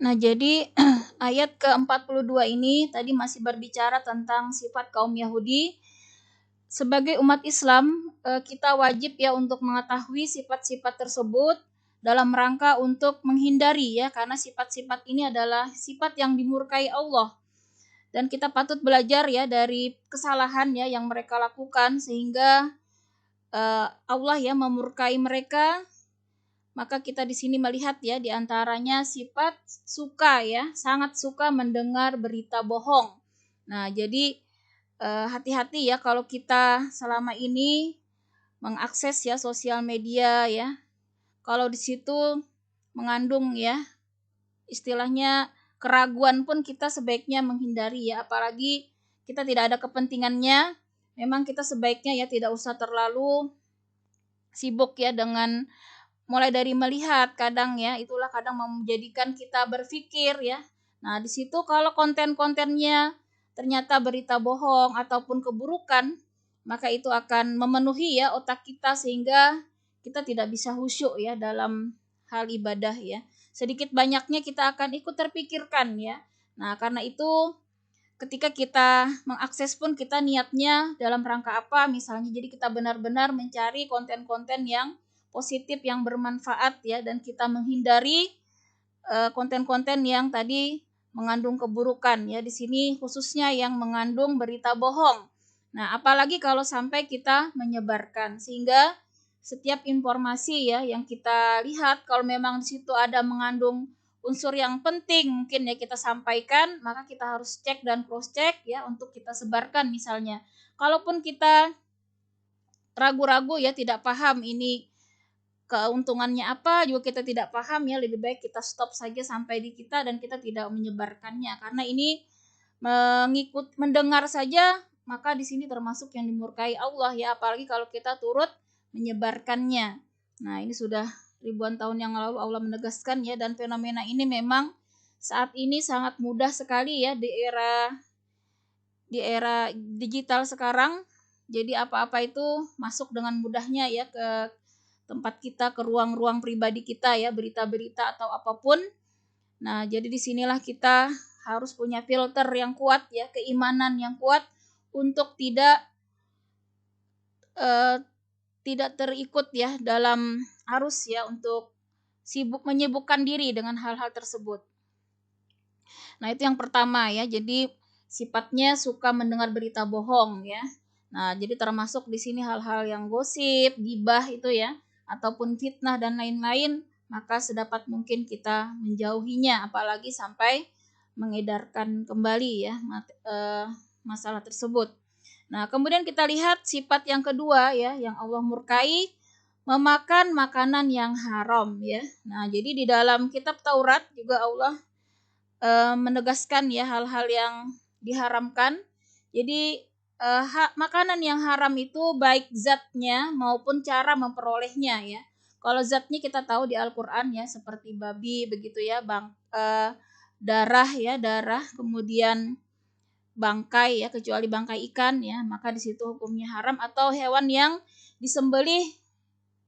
Nah, jadi ayat ke-42 ini tadi masih berbicara tentang sifat kaum Yahudi. Sebagai umat Islam, kita wajib ya untuk mengetahui sifat-sifat tersebut dalam rangka untuk menghindari ya, karena sifat-sifat ini adalah sifat yang dimurkai Allah. Dan kita patut belajar ya dari kesalahan ya yang mereka lakukan sehingga Allah ya memurkai mereka. Maka kita di sini melihat ya di antaranya sifat suka ya, sangat suka mendengar berita bohong. Nah, jadi hati-hati ya kalau kita selama ini mengakses ya sosial media ya. Kalau di situ mengandung ya istilahnya keraguan pun kita sebaiknya menghindari ya, apalagi kita tidak ada kepentingannya. Memang kita sebaiknya ya tidak usah terlalu sibuk ya dengan mulai dari melihat kadang ya itulah kadang menjadikan kita berpikir ya. Nah, di situ kalau konten-kontennya ternyata berita bohong ataupun keburukan, maka itu akan memenuhi ya otak kita sehingga kita tidak bisa khusyuk ya dalam hal ibadah ya. Sedikit banyaknya kita akan ikut terpikirkan ya. Nah, karena itu ketika kita mengakses pun kita niatnya dalam rangka apa misalnya, jadi kita benar-benar mencari konten-konten yang positif yang bermanfaat ya, dan kita menghindari konten-konten yang tadi mengandung keburukan ya, di sini khususnya yang mengandung berita bohong. Nah, apalagi kalau sampai kita menyebarkan, sehingga setiap informasi ya yang kita lihat kalau memang di situ ada mengandung unsur yang penting mungkin ya kita sampaikan, maka kita harus cek dan cross check ya untuk kita sebarkan misalnya. Kalaupun kita ragu-ragu ya tidak paham ini keuntungannya apa juga kita tidak paham ya, lebih baik kita stop saja sampai di kita dan kita tidak menyebarkannya, karena ini mendengar saja maka di sini termasuk yang dimurkai Allah ya, apalagi kalau kita turut menyebarkannya. Nah, ini sudah ribuan tahun yang lalu Allah menegaskan ya, dan fenomena ini memang saat ini sangat mudah sekali ya di era digital sekarang. Jadi apa-apa itu masuk dengan mudahnya ya ke tempat kita, ke ruang-ruang pribadi kita ya, berita-berita atau apapun. Nah, jadi disinilah kita harus punya filter yang kuat ya, keimanan yang kuat untuk eh, tidak terikut ya dalam arus ya, untuk menyibukkan diri dengan hal-hal tersebut. Nah, itu yang pertama ya. Jadi sifatnya suka mendengar berita bohong ya. Nah, jadi termasuk di sini hal-hal yang gosip, gibah itu ya, ataupun fitnah dan lain-lain, maka sedapat mungkin kita menjauhinya, apalagi sampai mengedarkan kembali ya masalah tersebut. Nah, kemudian kita lihat sifat yang kedua ya, yang Allah murkai, memakan makanan yang haram ya. Nah, jadi di dalam kitab Taurat juga Allah menegaskan ya hal-hal yang diharamkan. Jadi makanan yang haram itu baik zatnya maupun cara memperolehnya ya. Kalau zatnya kita tahu di Al-Qur'an ya, seperti babi begitu ya, darah ya, darah, kemudian bangkai ya, kecuali bangkai ikan ya, maka di situ hukumnya haram, atau hewan yang disembelih,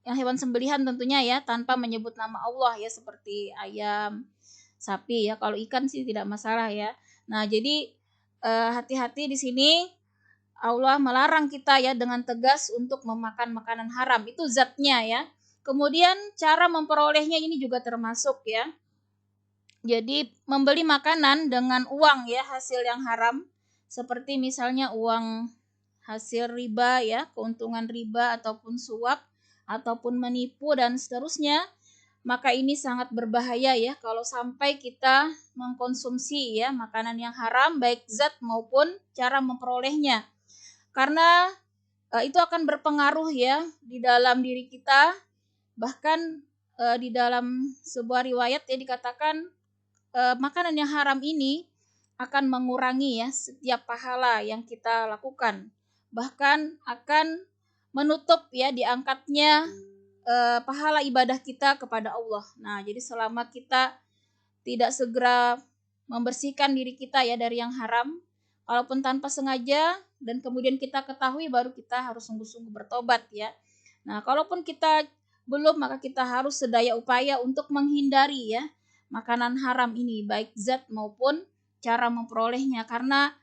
yang hewan sembelihan tentunya ya, tanpa menyebut nama Allah ya, seperti ayam, sapi ya. Kalau ikan sih tidak masalah ya. Nah, jadi hati-hati di sini Allah melarang kita ya dengan tegas untuk memakan makanan haram. Itu zatnya ya. Kemudian cara memperolehnya ini juga termasuk ya. Jadi membeli makanan dengan uang ya, hasil yang haram, seperti misalnya uang hasil riba ya, keuntungan riba ataupun suap ataupun menipu dan seterusnya, maka ini sangat berbahaya ya kalau sampai kita mengkonsumsi ya makanan yang haram, baik zat maupun cara memperolehnya. Karena itu akan berpengaruh ya di dalam diri kita. Bahkan di dalam sebuah riwayat ya dikatakan makanan yang haram ini akan mengurangi ya setiap pahala yang kita lakukan. Bahkan akan menutup ya diangkatnya pahala ibadah kita kepada Allah. Nah, jadi selama kita tidak segera membersihkan diri kita ya dari yang haram, walaupun tanpa sengaja, dan kemudian kita ketahui, baru kita harus sungguh-sungguh bertobat ya. Nah, kalaupun kita belum, maka kita harus sedaya upaya untuk menghindari ya makanan haram ini, baik zat maupun cara memperolehnya, karena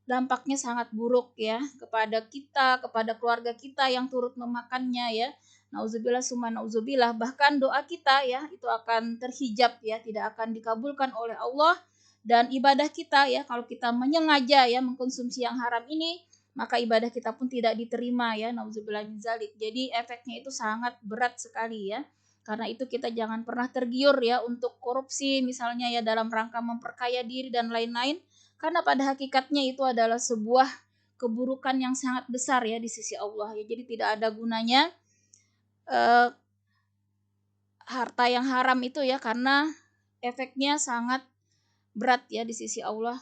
dampaknya sangat buruk ya kepada kita, kepada keluarga kita yang turut memakannya ya. Nauzubillah summa nauzubillah, bahkan doa kita ya itu akan terhijab ya, tidak akan dikabulkan oleh Allah, dan ibadah kita ya kalau kita menyengaja ya mengkonsumsi yang haram ini, maka ibadah kita pun tidak diterima ya, nauzubillah min zalik. Jadi efeknya itu sangat berat sekali ya. Karena itu kita jangan pernah tergiur ya untuk korupsi misalnya ya dalam rangka memperkaya diri dan lain-lain, karena pada hakikatnya itu adalah sebuah keburukan yang sangat besar ya di sisi Allah ya. Jadi tidak ada gunanya harta yang haram itu ya, karena efeknya sangat berat ya di sisi Allah.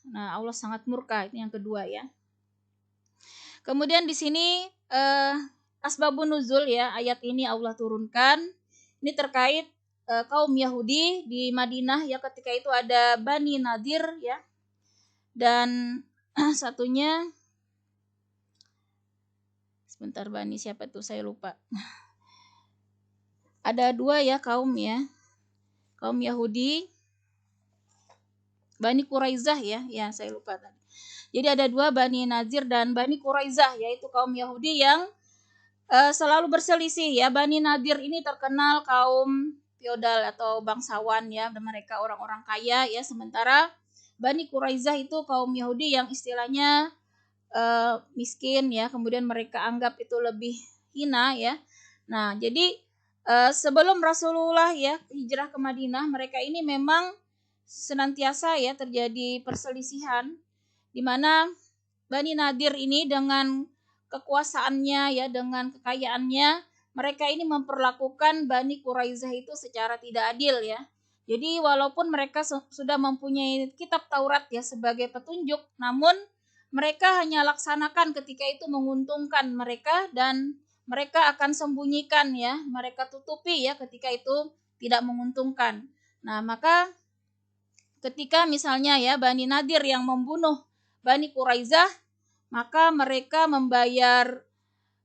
Nah, Allah sangat murka, itu yang kedua ya. Kemudian di sini asbabun nuzul ya, ayat ini Allah turunkan ini terkait kaum Yahudi di Madinah ya, ketika itu ada Bani Nadir ya, dan satunya sebentar, Bani siapa tuh saya lupa. Ada dua ya kaum Yahudi, Bani Quraizah ya saya lupa tadi. Jadi ada dua, Bani Nazir dan Bani Quraizah, yaitu kaum Yahudi yang selalu berselisih ya. Bani Nadir ini terkenal kaum feodal atau bangsawan ya, dan mereka orang-orang kaya ya, sementara Bani Quraizah itu kaum Yahudi yang istilahnya miskin ya, kemudian mereka anggap itu lebih hina ya. Nah, jadi sebelum Rasulullah ya hijrah ke Madinah, mereka ini memang senantiasa ya terjadi perselisihan, di mana Bani Nadir ini dengan kekuasaannya ya, dengan kekayaannya, mereka ini memperlakukan Bani Quraizah itu secara tidak adil ya. Jadi walaupun mereka sudah mempunyai kitab Taurat ya sebagai petunjuk, namun mereka hanya laksanakan ketika itu menguntungkan mereka, dan mereka akan sembunyikan ya, mereka tutupi ya ketika itu tidak menguntungkan. Nah, maka ketika misalnya ya Bani Nadir yang membunuh Bani Quraizah, maka mereka membayar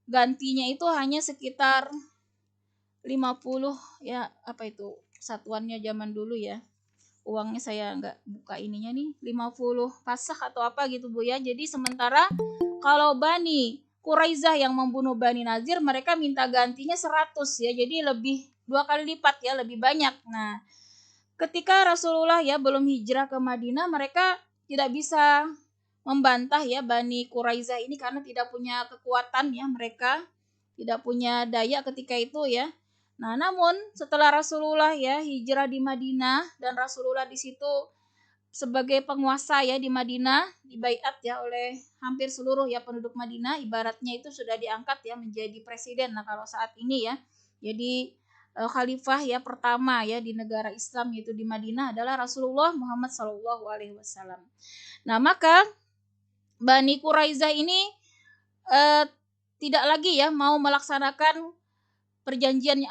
gantinya itu hanya sekitar 50 ya, apa itu satuannya zaman dulu ya. Uangnya saya nggak buka ininya nih, 50 pasah atau apa gitu Bu ya. Jadi sementara kalau Bani Quraizah yang membunuh Bani Nazir, mereka minta gantinya 100 ya. Jadi lebih 2 kali lipat ya, lebih banyak. Nah, ketika Rasulullah ya belum hijrah ke Madinah, mereka tidak bisa membantah ya Bani Quraizah ini karena tidak punya kekuatan ya, mereka tidak punya daya ketika itu ya. Nah, namun setelah Rasulullah ya hijrah di Madinah, dan Rasulullah di situ sebagai penguasa ya di Madinah, dibaiat ya oleh hampir seluruh ya penduduk Madinah, ibaratnya itu sudah diangkat ya menjadi presiden. Nah, kalau saat ini ya, jadi khalifah ya pertama ya di negara Islam yaitu di Madinah adalah Rasulullah Muhammad SAW. Nah, maka Bani Quraizah ini tidak lagi ya mau melaksanakan perjanjian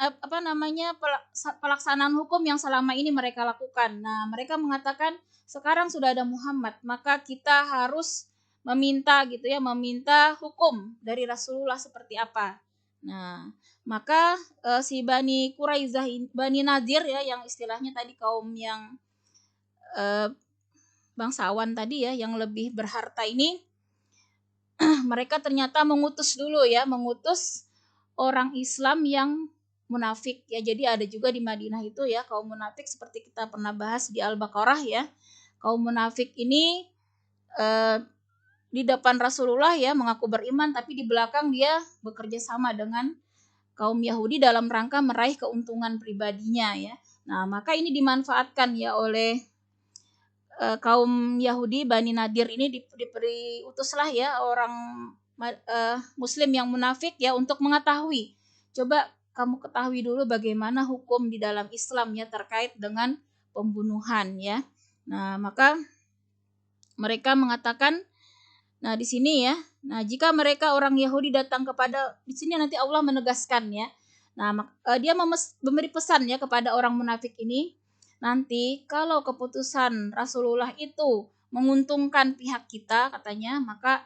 pelaksanaan hukum yang selama ini mereka lakukan. Nah, mereka mengatakan sekarang sudah ada Muhammad, maka kita harus meminta gitu ya, meminta hukum dari Rasulullah seperti apa. Nah, maka si Bani Quraizah, Bani Nadir ya, yang istilahnya tadi kaum yang bangsawan tadi ya, yang lebih berharta ini, mereka ternyata mengutus orang Islam yang munafik ya. Jadi ada juga di Madinah itu ya kaum munafik, seperti kita pernah bahas di Al-Baqarah ya. Kaum munafik ini di depan Rasulullah ya mengaku beriman, tapi di belakang dia bekerja sama dengan kaum Yahudi dalam rangka meraih keuntungan pribadinya ya. Nah, maka ini dimanfaatkan ya oleh kaum Yahudi Bani Nadir ini, diberi utuslah ya orang Muslim yang munafik ya untuk mengetahui. Coba kamu ketahui dulu bagaimana hukum di dalam Islam ya terkait dengan pembunuhan ya. Nah, maka mereka mengatakan, nah di sini ya, nah jika mereka orang Yahudi datang kepada, di sini nanti Allah menegaskan ya. Nah, dia memberi pesan ya kepada orang munafik ini, nanti kalau keputusan Rasulullah itu menguntungkan pihak kita katanya, maka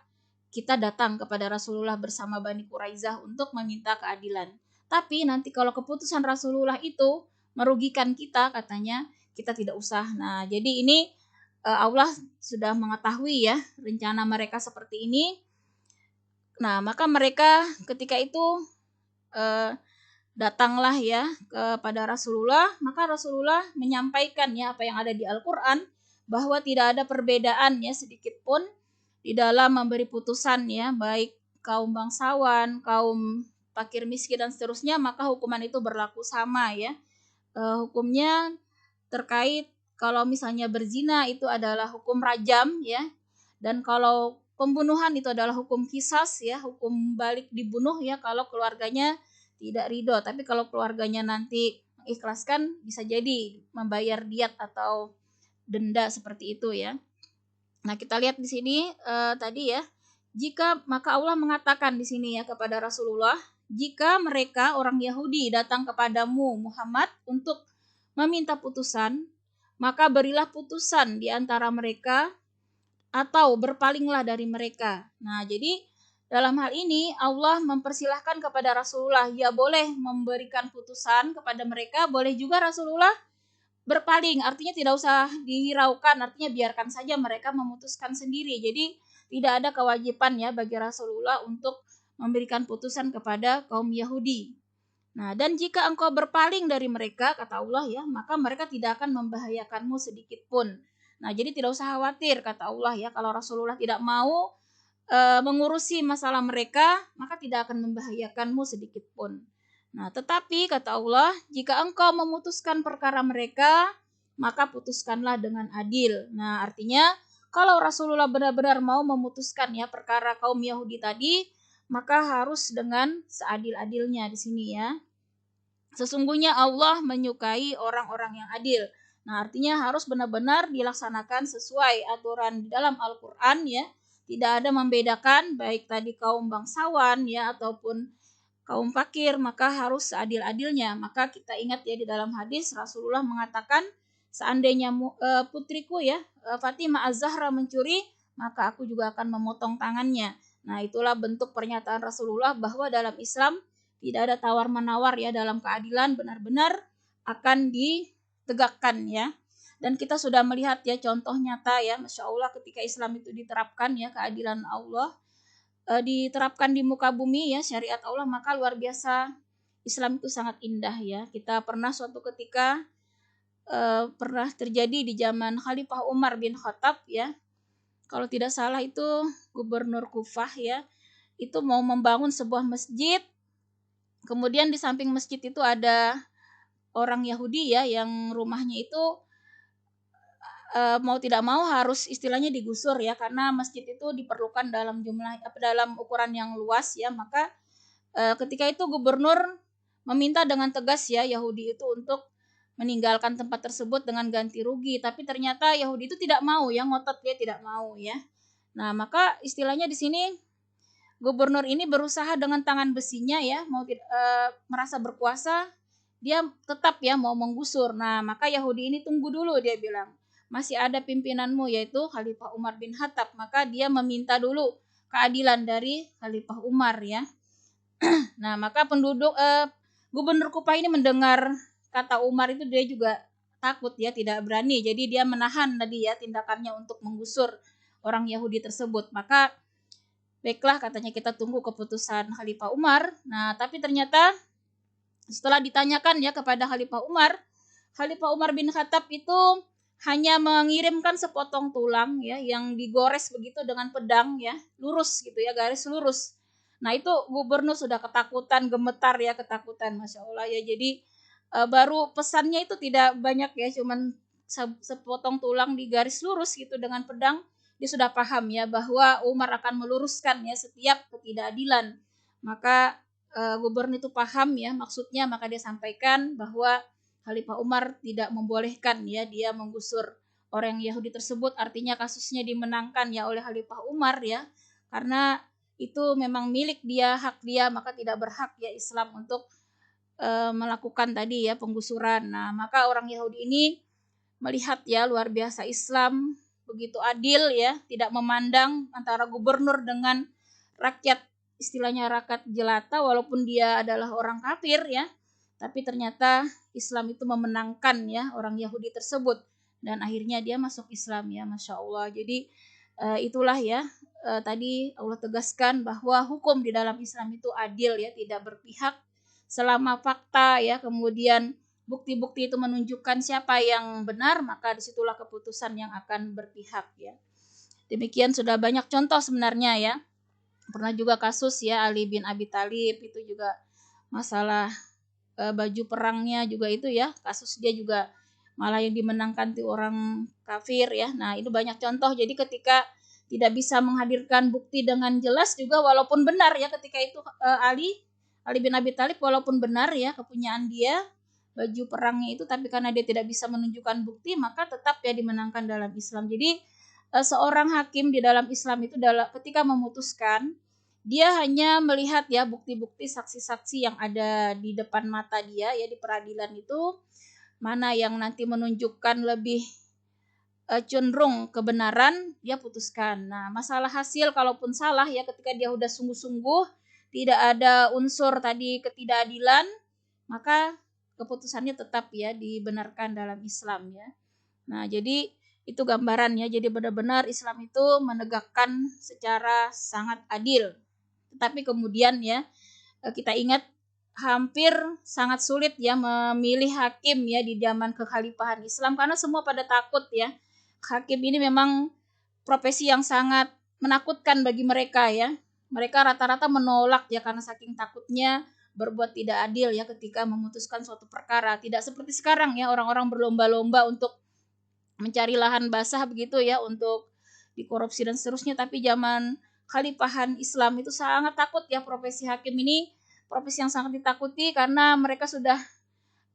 kita datang kepada Rasulullah bersama Bani Quraizah untuk meminta keadilan. Tapi nanti kalau keputusan Rasulullah itu merugikan kita katanya, kita tidak usah. Nah, jadi ini Allah sudah mengetahui ya rencana mereka seperti ini. Nah, maka mereka ketika itu eh, datanglah ya kepada Rasulullah, maka Rasulullah menyampaikan ya apa yang ada di Al-Qur'an, bahwa tidak ada perbedaan ya sedikit pun di dalam memberi putusan ya, baik kaum bangsawan, kaum fakir miskin dan seterusnya, maka hukuman itu berlaku sama ya. Hukumnya terkait kalau misalnya berzina itu adalah hukum rajam ya, dan kalau pembunuhan itu adalah hukum kisas ya, hukum balik dibunuh ya kalau keluarganya tidak ridho. Tapi kalau keluarganya nanti mengikhlaskan, bisa jadi membayar diat atau denda seperti itu ya. Nah, kita lihat di sini tadi ya, maka Allah mengatakan di sini ya kepada Rasulullah, jika mereka orang Yahudi datang kepadamu Muhammad untuk meminta putusan, maka berilah putusan di antara mereka atau berpalinglah dari mereka. Nah, jadi dalam hal ini Allah mempersilahkan kepada Rasulullah, ya boleh memberikan putusan kepada mereka, boleh juga Rasulullah berpaling, artinya tidak usah dihiraukan, artinya biarkan saja mereka memutuskan sendiri. Jadi tidak ada kewajiban ya bagi Rasulullah untuk memberikan putusan kepada kaum Yahudi. Nah, dan jika engkau berpaling dari mereka, kata Allah ya, maka mereka tidak akan membahayakanmu sedikit pun. Nah, jadi tidak usah khawatir, kata Allah ya, kalau Rasulullah tidak mau mengurusi masalah mereka, maka tidak akan membahayakanmu sedikit pun. Nah, tetapi kata Allah, jika engkau memutuskan perkara mereka, maka putuskanlah dengan adil. Nah, artinya kalau Rasulullah benar-benar mau memutuskan ya perkara kaum Yahudi tadi, maka harus dengan seadil-adilnya di sini ya. Sesungguhnya Allah menyukai orang-orang yang adil. Nah, artinya harus benar-benar dilaksanakan sesuai aturan di dalam Al-Qur'an ya. Tidak ada membedakan baik tadi kaum bangsawan ya ataupun kaum fakir, maka harus seadil-adilnya. Maka kita ingat ya di dalam hadis Rasulullah mengatakan, seandainya putriku ya Fatimah Az-Zahra mencuri, maka aku juga akan memotong tangannya. Nah, itulah bentuk pernyataan Rasulullah bahwa dalam Islam tidak ada tawar-menawar ya, dalam keadilan benar-benar akan ditegakkan ya. Dan kita sudah melihat ya contoh nyata ya, Masya Allah ketika Islam itu diterapkan ya, keadilan Allah diterapkan di muka bumi ya, syariat Allah, maka luar biasa Islam itu sangat indah ya. Kita pernah suatu ketika pernah terjadi di zaman Khalifah Umar bin Khattab ya, kalau tidak salah itu gubernur Kufah ya, itu mau membangun sebuah masjid, kemudian di samping masjid itu ada orang Yahudi ya yang rumahnya itu mau tidak mau harus istilahnya digusur ya, karena masjid itu diperlukan dalam ukuran yang luas ya. Maka ketika itu gubernur meminta dengan tegas ya Yahudi itu untuk meninggalkan tempat tersebut dengan ganti rugi, tapi ternyata Yahudi itu tidak mau ya, ngotot dia tidak mau ya. Nah, maka istilahnya di sini gubernur ini berusaha dengan tangan besinya ya, mau merasa berkuasa, dia tetap ya mau menggusur. Nah, maka Yahudi ini tunggu dulu, dia bilang, masih ada pimpinanmu yaitu Khalifah Umar bin Khattab. Maka dia meminta dulu keadilan dari Khalifah Umar ya. Nah, maka gubernur Kufah ini mendengar kata Umar itu, dia juga takut ya, tidak berani. Jadi dia menahan tadi ya tindakannya untuk menggusur orang Yahudi tersebut. Maka baiklah katanya, kita tunggu keputusan Khalifah Umar. Nah, tapi ternyata setelah ditanyakan ya kepada Khalifah Umar bin Khattab itu hanya mengirimkan sepotong tulang ya yang digores begitu dengan pedang ya, lurus gitu ya, garis lurus. Nah, itu gubernur sudah ketakutan, gemetar ya, ketakutan, Masya Allah ya. Jadi baru pesannya itu tidak banyak ya, cuman sepotong tulang di garis lurus gitu dengan pedang, dia sudah paham ya bahwa Umar akan meluruskan ya setiap ketidakadilan. Maka gubernur itu paham ya maksudnya, maka dia sampaikan bahwa Khalifah Umar tidak membolehkan ya dia menggusur orang Yahudi tersebut, artinya kasusnya dimenangkan ya oleh Khalifah Umar ya, karena itu memang milik dia, hak dia, maka tidak berhak ya Islam untuk melakukan tadi ya penggusuran. Nah, maka orang Yahudi ini melihat ya luar biasa Islam begitu adil ya, tidak memandang antara gubernur dengan rakyat, istilahnya rakyat jelata, walaupun dia adalah orang kafir ya, Tapi ternyata Islam itu memenangkan ya orang Yahudi tersebut dan akhirnya dia masuk Islam ya, Masya Allah. Jadi itulah ya, tadi Allah tegaskan bahwa hukum di dalam Islam itu adil ya, tidak berpihak selama fakta ya, kemudian bukti-bukti itu menunjukkan siapa yang benar, maka disitulah keputusan yang akan berpihak ya. Demikian sudah banyak contoh sebenarnya ya. Pernah juga kasus ya Ali bin Abi Thalib itu juga masalah baju perangnya juga itu ya, kasus dia juga malah yang dimenangkan tuh orang kafir ya. Nah, itu banyak contoh. Jadi ketika tidak bisa menghadirkan bukti dengan jelas juga walaupun benar ya ketika itu Ali bin Abi Thalib walaupun benar ya kepunyaan dia baju perangnya itu, tapi karena dia tidak bisa menunjukkan bukti maka tetap ya dimenangkan dalam Islam. Jadi seorang hakim di dalam Islam itu ketika memutuskan dia hanya melihat ya bukti-bukti saksi-saksi yang ada di depan mata dia ya di peradilan itu, mana yang nanti menunjukkan lebih cenderung kebenaran dia putuskan. Nah, masalah hasil kalaupun salah ya ketika dia udah sungguh-sungguh tidak ada unsur tadi ketidakadilan, maka keputusannya tetap ya dibenarkan dalam Islam ya. Nah, jadi itu gambarannya. Jadi benar-benar Islam itu menegakkan secara sangat adil. Tetapi kemudian ya kita ingat hampir sangat sulit ya memilih hakim ya di zaman kekhalifahan Islam karena semua pada takut ya. Hakim ini memang profesi yang sangat menakutkan bagi mereka ya. Mereka rata-rata menolak ya karena saking takutnya berbuat tidak adil ya ketika memutuskan suatu perkara. Tidak seperti sekarang ya orang-orang berlomba-lomba untuk mencari lahan basah begitu ya untuk dikorupsi dan seterusnya. Tapi zaman khalifahan Islam itu sangat takut ya profesi hakim ini, profesi yang sangat ditakuti karena mereka sudah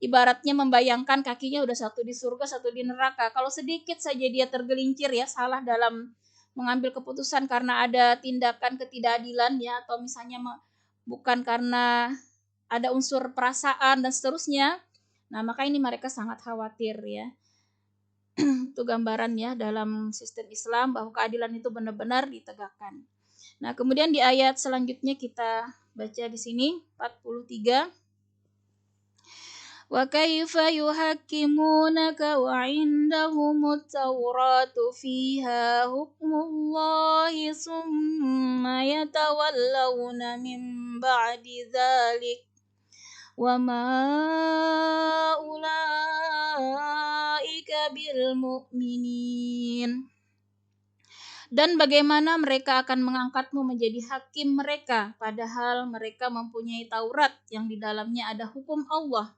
ibaratnya membayangkan kakinya udah satu di surga satu di neraka. Kalau sedikit saja dia tergelincir ya salah dalam mengambil keputusan karena ada tindakan ketidakadilan ya, atau misalnya bukan karena ada unsur perasaan dan seterusnya, nah maka ini mereka sangat khawatir ya. Itu gambaran ya dalam sistem Islam bahwa keadilan itu benar-benar ditegakkan. Nah, kemudian di ayat selanjutnya kita baca di sini 43. Wa kaifa yuhakkimunaka wa indahumut tawratu fiha hukmullahi summa yatawallawna min ba'di dzalik wa ma ulaika bil mu'minin. Dan bagaimana mereka akan mengangkatmu menjadi hakim mereka, padahal mereka mempunyai Taurat yang di dalamnya ada hukum Allah.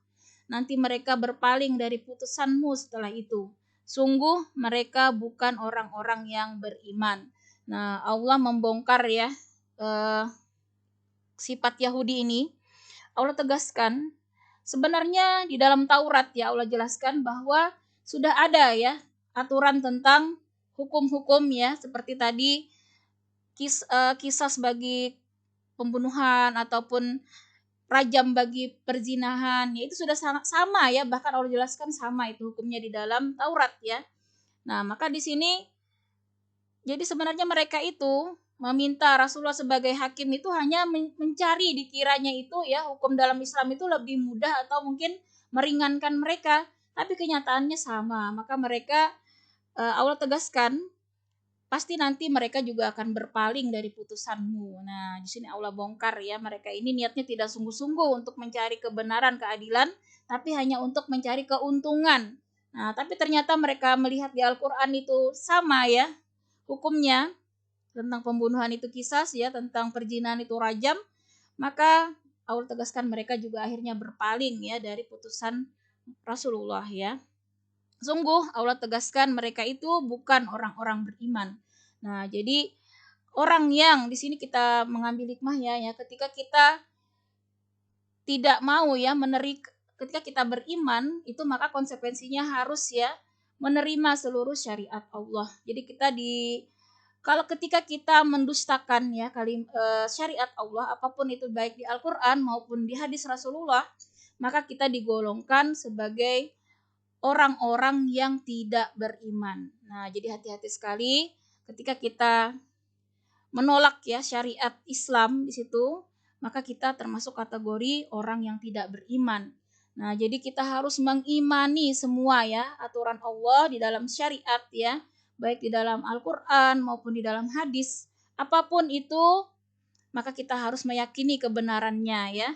Nanti mereka berpaling dari putusanmu setelah itu. Sungguh mereka bukan orang-orang yang beriman. Nah, Allah membongkar ya sifat Yahudi ini. Allah tegaskan, sebenarnya di dalam Taurat ya Allah jelaskan bahwa sudah ada ya aturan tentang hukum-hukum ya, seperti tadi kisas bagi pembunuhan ataupun rajam bagi perzinahan, ya itu sudah sangat sama ya, bahkan Allah jelaskan sama itu hukumnya di dalam Taurat ya. Nah, maka di sini jadi sebenarnya mereka itu meminta Rasulullah sebagai hakim itu hanya mencari dikiranya itu ya hukum dalam Islam itu lebih mudah atau mungkin meringankan mereka, tapi kenyataannya sama. Maka mereka Allah tegaskan pasti nanti mereka juga akan berpaling dari putusanmu. Nah, di sini Allah bongkar ya, mereka ini niatnya tidak sungguh-sungguh untuk mencari kebenaran, keadilan, tapi hanya untuk mencari keuntungan. Nah, tapi ternyata mereka melihat di Al-Quran itu sama ya, hukumnya tentang pembunuhan itu kisas ya, tentang perzinahan itu rajam, maka Allah tegaskan mereka juga akhirnya berpaling ya dari putusan Rasulullah ya. Sungguh Allah tegaskan mereka itu bukan orang-orang beriman. Nah, jadi orang yang di sini kita mengambil hikmahnya ya, ketika kita tidak mau ya ketika kita beriman itu maka konsekuensinya harus ya menerima seluruh syariat Allah. Jadi kalau ketika kita mendustakan ya syariat Allah apapun itu baik di Al-Qur'an maupun di hadis Rasulullah, maka kita digolongkan sebagai orang-orang yang tidak beriman. Nah, jadi hati-hati sekali ketika kita menolak ya syariat Islam di situ, maka kita termasuk kategori orang yang tidak beriman. Nah, jadi kita harus mengimani semua ya aturan Allah di dalam syariat ya, baik di dalam Al-Qur'an maupun di dalam hadis. Apapun itu, maka kita harus meyakini kebenarannya ya.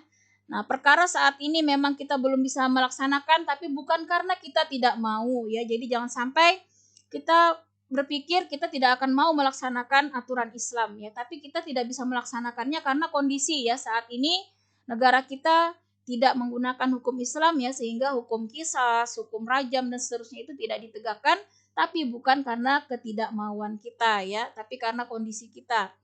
Nah, perkara saat ini memang kita belum bisa melaksanakan, tapi bukan karena kita tidak mau ya. Jadi jangan sampai kita berpikir kita tidak akan mau melaksanakan aturan Islam ya, tapi kita tidak bisa melaksanakannya karena kondisi ya saat ini negara kita tidak menggunakan hukum Islam ya, sehingga hukum qisas, hukum rajam dan seterusnya itu tidak ditegakkan, tapi bukan karena ketidakmauan kita ya, tapi karena kondisi kita.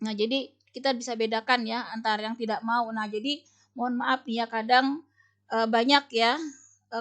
Nah, jadi kita bisa bedakan ya antara yang tidak mau. Nah, jadi mohon maaf nih ya kadang banyak ya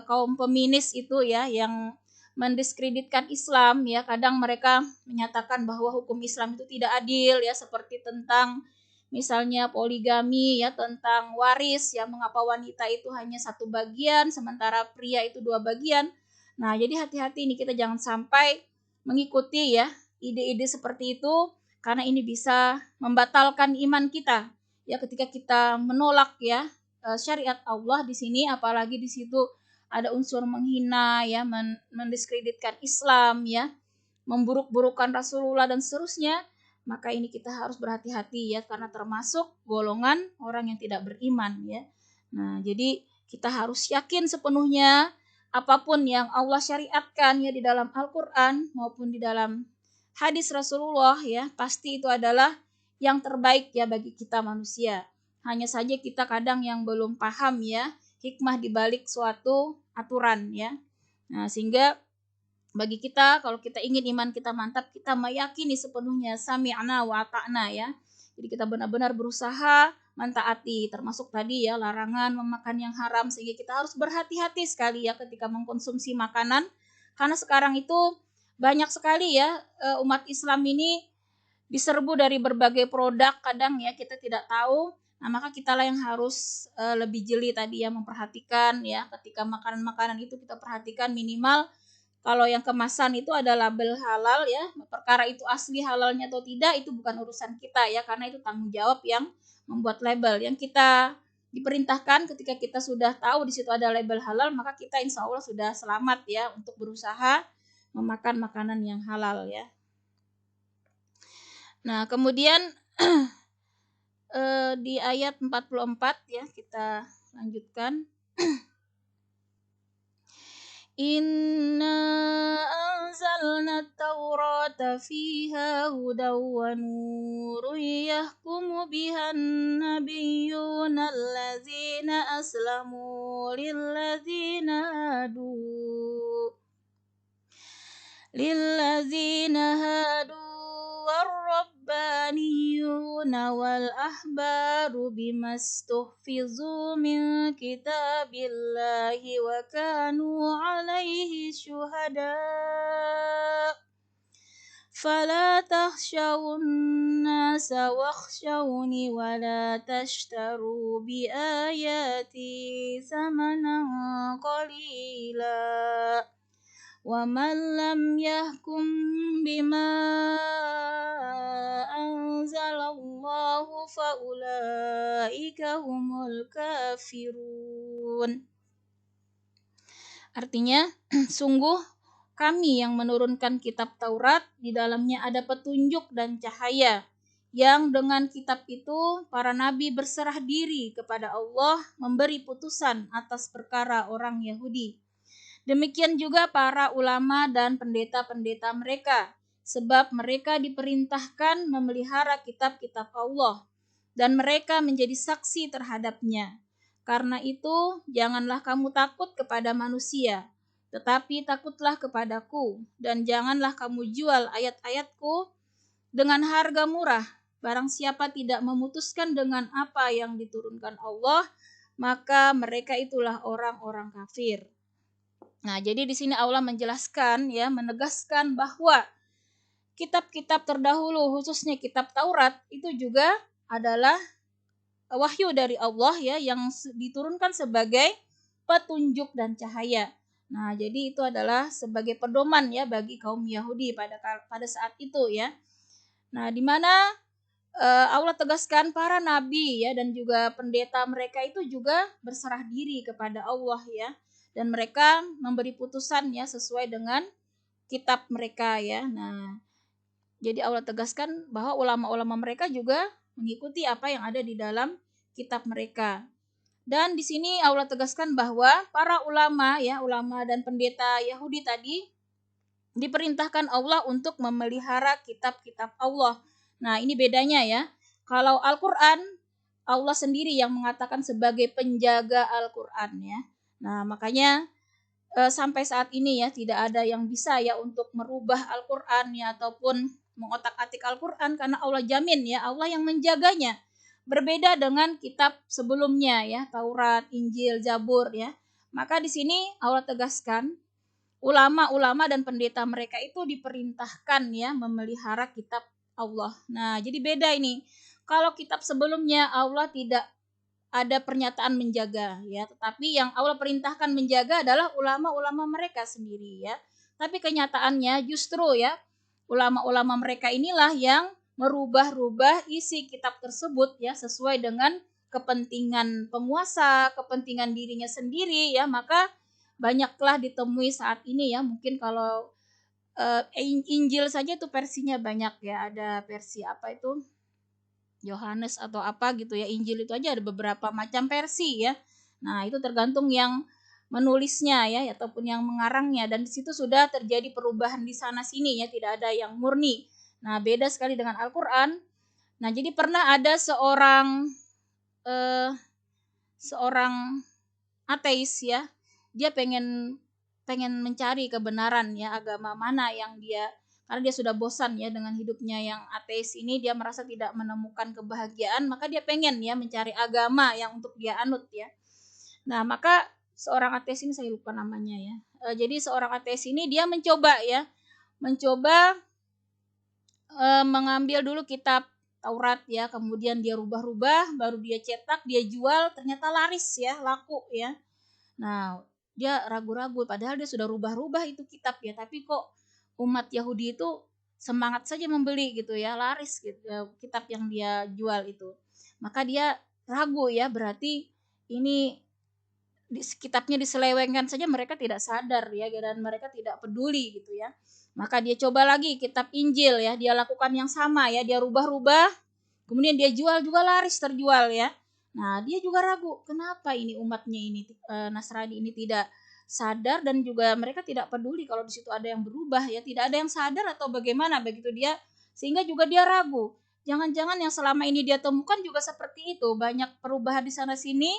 kaum feminis itu ya yang mendiskreditkan Islam ya. Kadang mereka menyatakan bahwa hukum Islam itu tidak adil ya, seperti tentang misalnya poligami ya, tentang waris ya, mengapa wanita itu hanya satu bagian sementara pria itu dua bagian. Nah, jadi hati-hati nih kita jangan sampai mengikuti ya ide-ide seperti itu, karena ini bisa membatalkan iman kita ya ketika kita menolak ya syariat Allah di sini, apalagi di situ ada unsur menghina ya, mendiskreditkan Islam ya, memburuk-burukan Rasulullah dan seterusnya, maka ini kita harus berhati-hati ya, karena termasuk golongan orang yang tidak beriman ya. Nah, jadi kita harus yakin sepenuhnya apapun yang Allah syariatkan ya di dalam Al-Qur'an maupun di dalam hadis Rasulullah ya, pasti itu adalah yang terbaik ya bagi kita manusia. Hanya saja kita kadang yang belum paham ya hikmah di balik suatu aturan ya. Nah, sehingga bagi kita kalau kita ingin iman kita mantap, kita meyakini sepenuhnya sami'na wa ata'na ya. Jadi kita benar-benar berusaha mentaati, termasuk tadi ya larangan memakan yang haram, sehingga kita harus berhati-hati sekali ya ketika mengkonsumsi makanan, karena sekarang itu banyak sekali ya umat Islam ini diserbu dari berbagai produk, kadang ya kita tidak tahu. Nah, maka kitalah yang harus lebih jeli tadi ya, memperhatikan ya ketika makanan-makanan itu kita perhatikan minimal kalau yang kemasan itu ada label halal ya, perkara itu asli halalnya atau tidak itu bukan urusan kita ya, karena itu tanggung jawab yang membuat label. Yang kita diperintahkan ketika kita sudah tahu di situ ada label halal, maka kita insya Allah sudah selamat ya untuk berusaha memakan makanan yang halal ya. Nah, kemudian di ayat 44 ya, kita lanjutkan. Inna anzalna at-taurata fiha hudaw wa nurun yahkumu bihan nabiyyuna allazina aslamu lillazina hadu والربانيون والأحبار بما استحفظوا من كتاب الله وكانوا عليه شهداء فلا تخشوا الناس واخشوني ولا تشتروا بآياتي ثمنا قليلا ومن لم يحكم بما أنزل الله فأولئك هم الكافرون. Artinya, sungguh kami yang menurunkan kitab Taurat, di dalamnya ada petunjuk dan cahaya, yang dengan kitab itu para nabi berserah diri kepada Allah memberi putusan atas perkara orang Yahudi. Demikian juga para ulama dan pendeta-pendeta mereka, sebab mereka diperintahkan memelihara kitab-kitab Allah, dan mereka menjadi saksi terhadapnya. Karena itu, janganlah kamu takut kepada manusia, tetapi takutlah kepadaku, dan janganlah kamu jual ayat-ayatku dengan harga murah. Barang siapa tidak memutuskan dengan apa yang diturunkan Allah, maka mereka itulah orang-orang kafir. Nah, jadi di sini Allah menjelaskan ya, menegaskan bahwa kitab-kitab terdahulu khususnya kitab Taurat itu juga adalah wahyu dari Allah ya, yang diturunkan sebagai petunjuk dan cahaya. Nah, jadi itu adalah sebagai pedoman ya bagi kaum Yahudi pada saat itu ya. Nah, di mana Allah tegaskan para nabi ya dan juga pendeta mereka itu juga berserah diri kepada Allah ya, dan mereka memberi putusan ya sesuai dengan kitab mereka ya. Nah, jadi Allah tegaskan bahwa ulama-ulama mereka juga mengikuti apa yang ada di dalam kitab mereka. Dan di sini Allah tegaskan bahwa para ulama ya, ulama dan pendeta Yahudi tadi diperintahkan Allah untuk memelihara kitab-kitab Allah. Nah, ini bedanya ya. Kalau Al-Qur'an, Allah sendiri yang mengatakan sebagai penjaga Al-Qur'an ya. Nah, makanya sampai saat ini ya tidak ada yang bisa ya untuk merubah Al-Qur'an ya ataupun mengotak-atik Al-Qur'an, karena Allah jamin ya, Allah yang menjaganya. Berbeda dengan kitab sebelumnya ya, Taurat, Injil, Zabur ya. Maka di sini Allah tegaskan ulama-ulama dan pendeta mereka itu diperintahkan ya memelihara kitab Allah. Nah, jadi beda ini. Kalau kitab sebelumnya Allah tidak ada pernyataan menjaga ya, tetapi yang Allah perintahkan menjaga adalah ulama-ulama mereka sendiri ya. Tapi kenyataannya justru ya ulama-ulama mereka inilah yang merubah-rubah isi kitab tersebut ya sesuai dengan kepentingan penguasa, kepentingan dirinya sendiri ya. Maka banyaklah ditemui saat ini ya, mungkin kalau Injil saja itu versinya banyak ya, ada versi apa itu Yohanes atau apa gitu ya. Injil itu aja ada beberapa macam versi ya. Nah, itu tergantung yang menulisnya ya ataupun yang mengarangnya, dan di situ sudah terjadi perubahan di sana sini ya, tidak ada yang murni. Nah, beda sekali dengan Al-Qur'an. Nah, jadi pernah ada eh, seorang ateis ya. Dia pengen pengen mencari kebenaran ya, agama mana yang dia, karena dia sudah bosan ya dengan hidupnya yang ateis ini, dia merasa tidak menemukan kebahagiaan, maka dia pengen ya mencari agama yang untuk dia anut ya. Nah, maka seorang ateis ini saya lupa namanya ya. Jadi seorang ateis ini dia mencoba mengambil dulu kitab Taurat ya, kemudian dia rubah-rubah, baru dia cetak, dia jual, ternyata laris ya, laku ya. Nah, dia ragu-ragu padahal dia sudah rubah-rubah itu kitab ya, tapi kok umat Yahudi itu semangat saja membeli gitu ya, laris gitu ya, kitab yang dia jual itu. Maka dia ragu ya, berarti ini kitabnya diselewengkan saja, mereka tidak sadar ya, dan mereka tidak peduli gitu ya. Maka dia coba lagi kitab Injil ya, dia lakukan yang sama ya, dia rubah-rubah, kemudian dia jual juga laris terjual ya. Nah, dia juga ragu, kenapa ini umatnya ini Nasrani ini tidak sadar, dan juga mereka tidak peduli kalau di situ ada yang berubah ya, tidak ada yang sadar atau bagaimana begitu dia, sehingga juga dia ragu. Jangan-jangan yang selama ini dia temukan juga seperti itu, banyak perubahan di sana sini,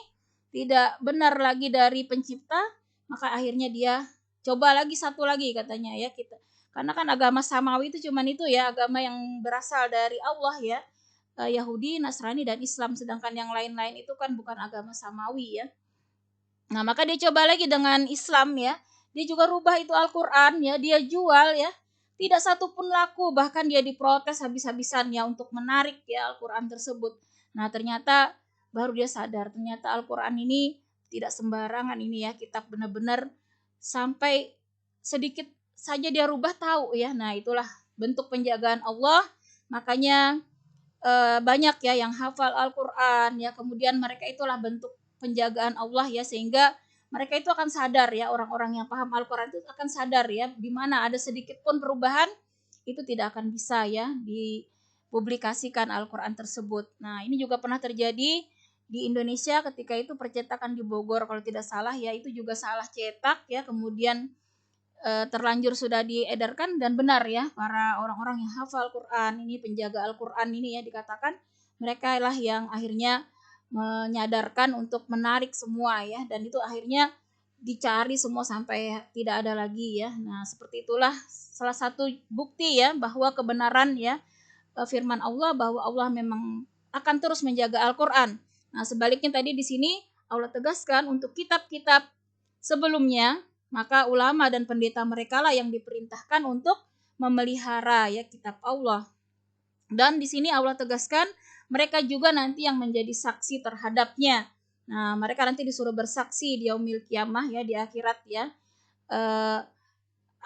tidak benar lagi dari pencipta, maka akhirnya dia coba lagi satu lagi katanya ya, kita karena kan agama samawi itu cuman itu ya, agama yang berasal dari Allah ya, Yahudi, Nasrani dan Islam, sedangkan yang lain-lain itu kan bukan agama samawi ya. Nah, maka dia coba lagi dengan Islam ya. Dia juga rubah itu Al-Qur'an ya, dia jual ya. Tidak satu pun laku, bahkan dia diprotes habis-habisan ya untuk menarik ya Al-Qur'an tersebut. Nah, ternyata baru dia sadar, ternyata Al-Qur'an ini tidak sembarangan ini ya, kitab benar-benar sampai sedikit saja dia rubah tahu ya. Nah, itulah bentuk penjagaan Allah. Makanya banyak ya yang hafal Al-Qur'an ya, kemudian mereka itulah bentuk penjagaan Allah ya, sehingga mereka itu akan sadar ya, orang-orang yang paham Al-Qur'an itu akan sadar ya, di mana ada sedikit pun perubahan itu tidak akan bisa ya dipublikasikan Al-Qur'an tersebut. Nah, ini juga pernah terjadi di Indonesia ketika itu percetakan di Bogor kalau tidak salah ya, itu juga salah cetak ya, kemudian terlanjur sudah diedarkan, dan benar ya, para orang-orang yang hafal Quran ini, penjaga Al-Quran ini ya, dikatakan mereka lah yang akhirnya menyadarkan untuk menarik semua ya, dan itu akhirnya dicari semua sampai tidak ada lagi ya. Nah, seperti itulah salah satu bukti ya bahwa kebenaran ya, firman Allah, bahwa Allah memang akan terus menjaga Al-Quran. Nah, sebaliknya tadi di sini Allah tegaskan untuk kitab-kitab sebelumnya, maka ulama dan pendeta mereka lah yang diperintahkan untuk memelihara ya kitab Allah. Dan di sini Allah tegaskan mereka juga nanti yang menjadi saksi terhadapnya. Nah, mereka nanti disuruh bersaksi di yaumil kiamah ya, di akhirat ya,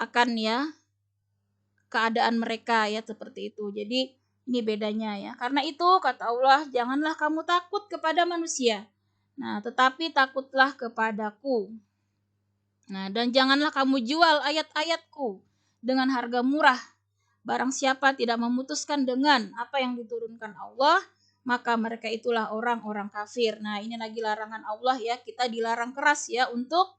akan ya keadaan mereka ya, seperti itu. Jadi Ini bedanya ya. Karena itu kata Allah, janganlah kamu takut kepada manusia. Nah, tetapi takutlah kepadaku. Nah, dan janganlah kamu jual ayat-ayatku dengan harga murah. Barang siapa tidak memutuskan dengan apa yang diturunkan Allah, maka mereka itulah orang-orang kafir. Nah, ini lagi larangan Allah ya. Kita dilarang keras ya untuk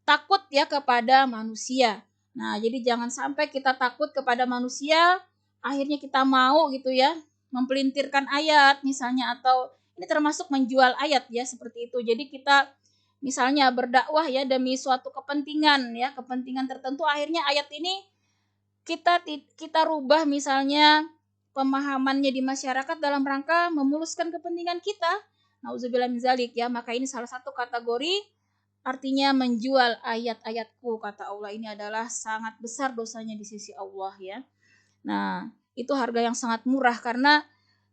takut ya kepada manusia. Nah, jadi jangan sampai kita takut kepada manusia, akhirnya kita mau gitu ya, mempelintirkan ayat misalnya, atau ini termasuk menjual ayat ya, seperti itu. Jadi kita misalnya berdakwah ya demi suatu kepentingan ya, kepentingan tertentu, akhirnya ayat ini kita rubah misalnya pemahamannya di masyarakat dalam rangka memuluskan kepentingan kita. Nauzubillah min zalik ya, maka ini salah satu kategori artinya menjual ayat-ayatku, kata Allah. Ini adalah sangat besar dosanya di sisi Allah ya. Nah, itu harga yang sangat murah, karena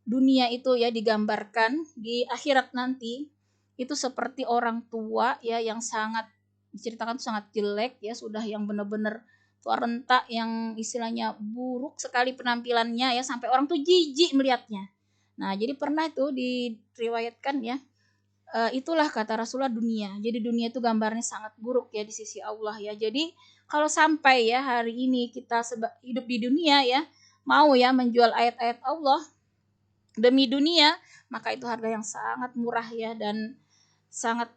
dunia itu ya digambarkan di akhirat nanti itu seperti orang tua ya, yang sangat diceritakan sangat jelek ya, sudah yang benar-benar tua renta, yang istilahnya buruk sekali penampilannya ya, sampai orang tuh jijik melihatnya. Nah, jadi pernah itu diriwayatkan ya, itulah kata Rasulullah dunia. Jadi dunia itu gambarnya sangat buruk ya di sisi Allah ya. Jadi kalau sampai ya hari ini kita hidup di dunia ya, mau ya menjual ayat-ayat Allah demi dunia, maka itu harga yang sangat murah ya, dan sangat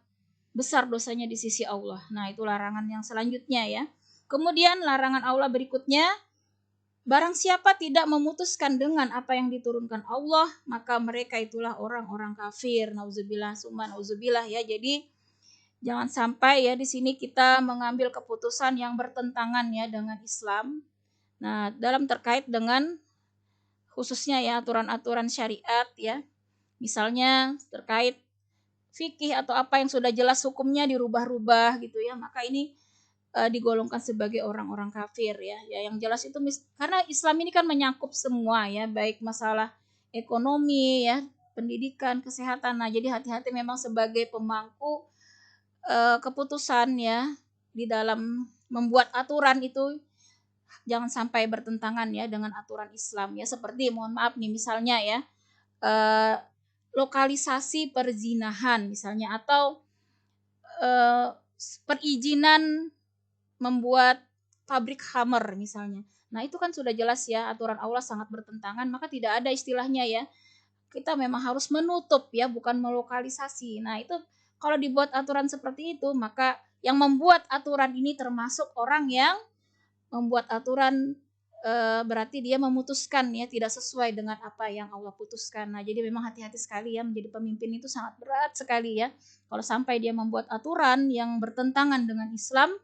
besar dosanya di sisi Allah. Nah, itu larangan yang selanjutnya ya. Kemudian larangan Allah berikutnya, barang siapa tidak memutuskan dengan apa yang diturunkan Allah, maka mereka itulah orang-orang kafir. Nauzubillah summa nauzubillah ya. Jadi jangan sampai ya di sini kita mengambil keputusan yang bertentangan ya dengan Islam. Nah, dalam terkait dengan khususnya ya aturan-aturan syariat ya. Misalnya terkait fikih atau apa yang sudah jelas hukumnya dirubah-rubah gitu ya, maka ini digolongkan sebagai orang-orang kafir ya. Ya yang jelas itu karena Islam ini kan menyangkup semua ya, baik masalah ekonomi ya, pendidikan, kesehatan. Nah, jadi hati-hati memang sebagai pemangku keputusan ya di dalam membuat aturan itu, jangan sampai bertentangan ya dengan aturan Islam ya. Seperti mohon maaf nih misalnya ya, eh, lokalisasi perzinahan misalnya, atau perizinan membuat pabrik hammer misalnya. Nah, itu kan sudah jelas ya aturan Allah sangat bertentangan, maka tidak ada istilahnya ya. Kita memang harus menutup ya, bukan melokalisasi. Nah, itu kalau dibuat aturan seperti itu, maka yang membuat aturan ini termasuk orang yang membuat aturan, berarti dia memutuskan ya tidak sesuai dengan apa yang Allah putuskan. Nah, jadi memang hati-hati sekali ya, menjadi pemimpin itu sangat berat sekali ya. Kalau sampai dia membuat aturan yang bertentangan dengan Islam,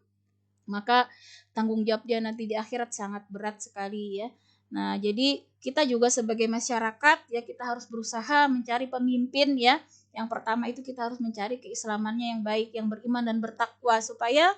maka tanggung jawab dia nanti di akhirat sangat berat sekali ya. Nah, jadi kita juga sebagai masyarakat ya, kita harus berusaha mencari pemimpin ya. Yang pertama itu kita harus mencari keislamannya yang baik, yang beriman dan bertakwa, supaya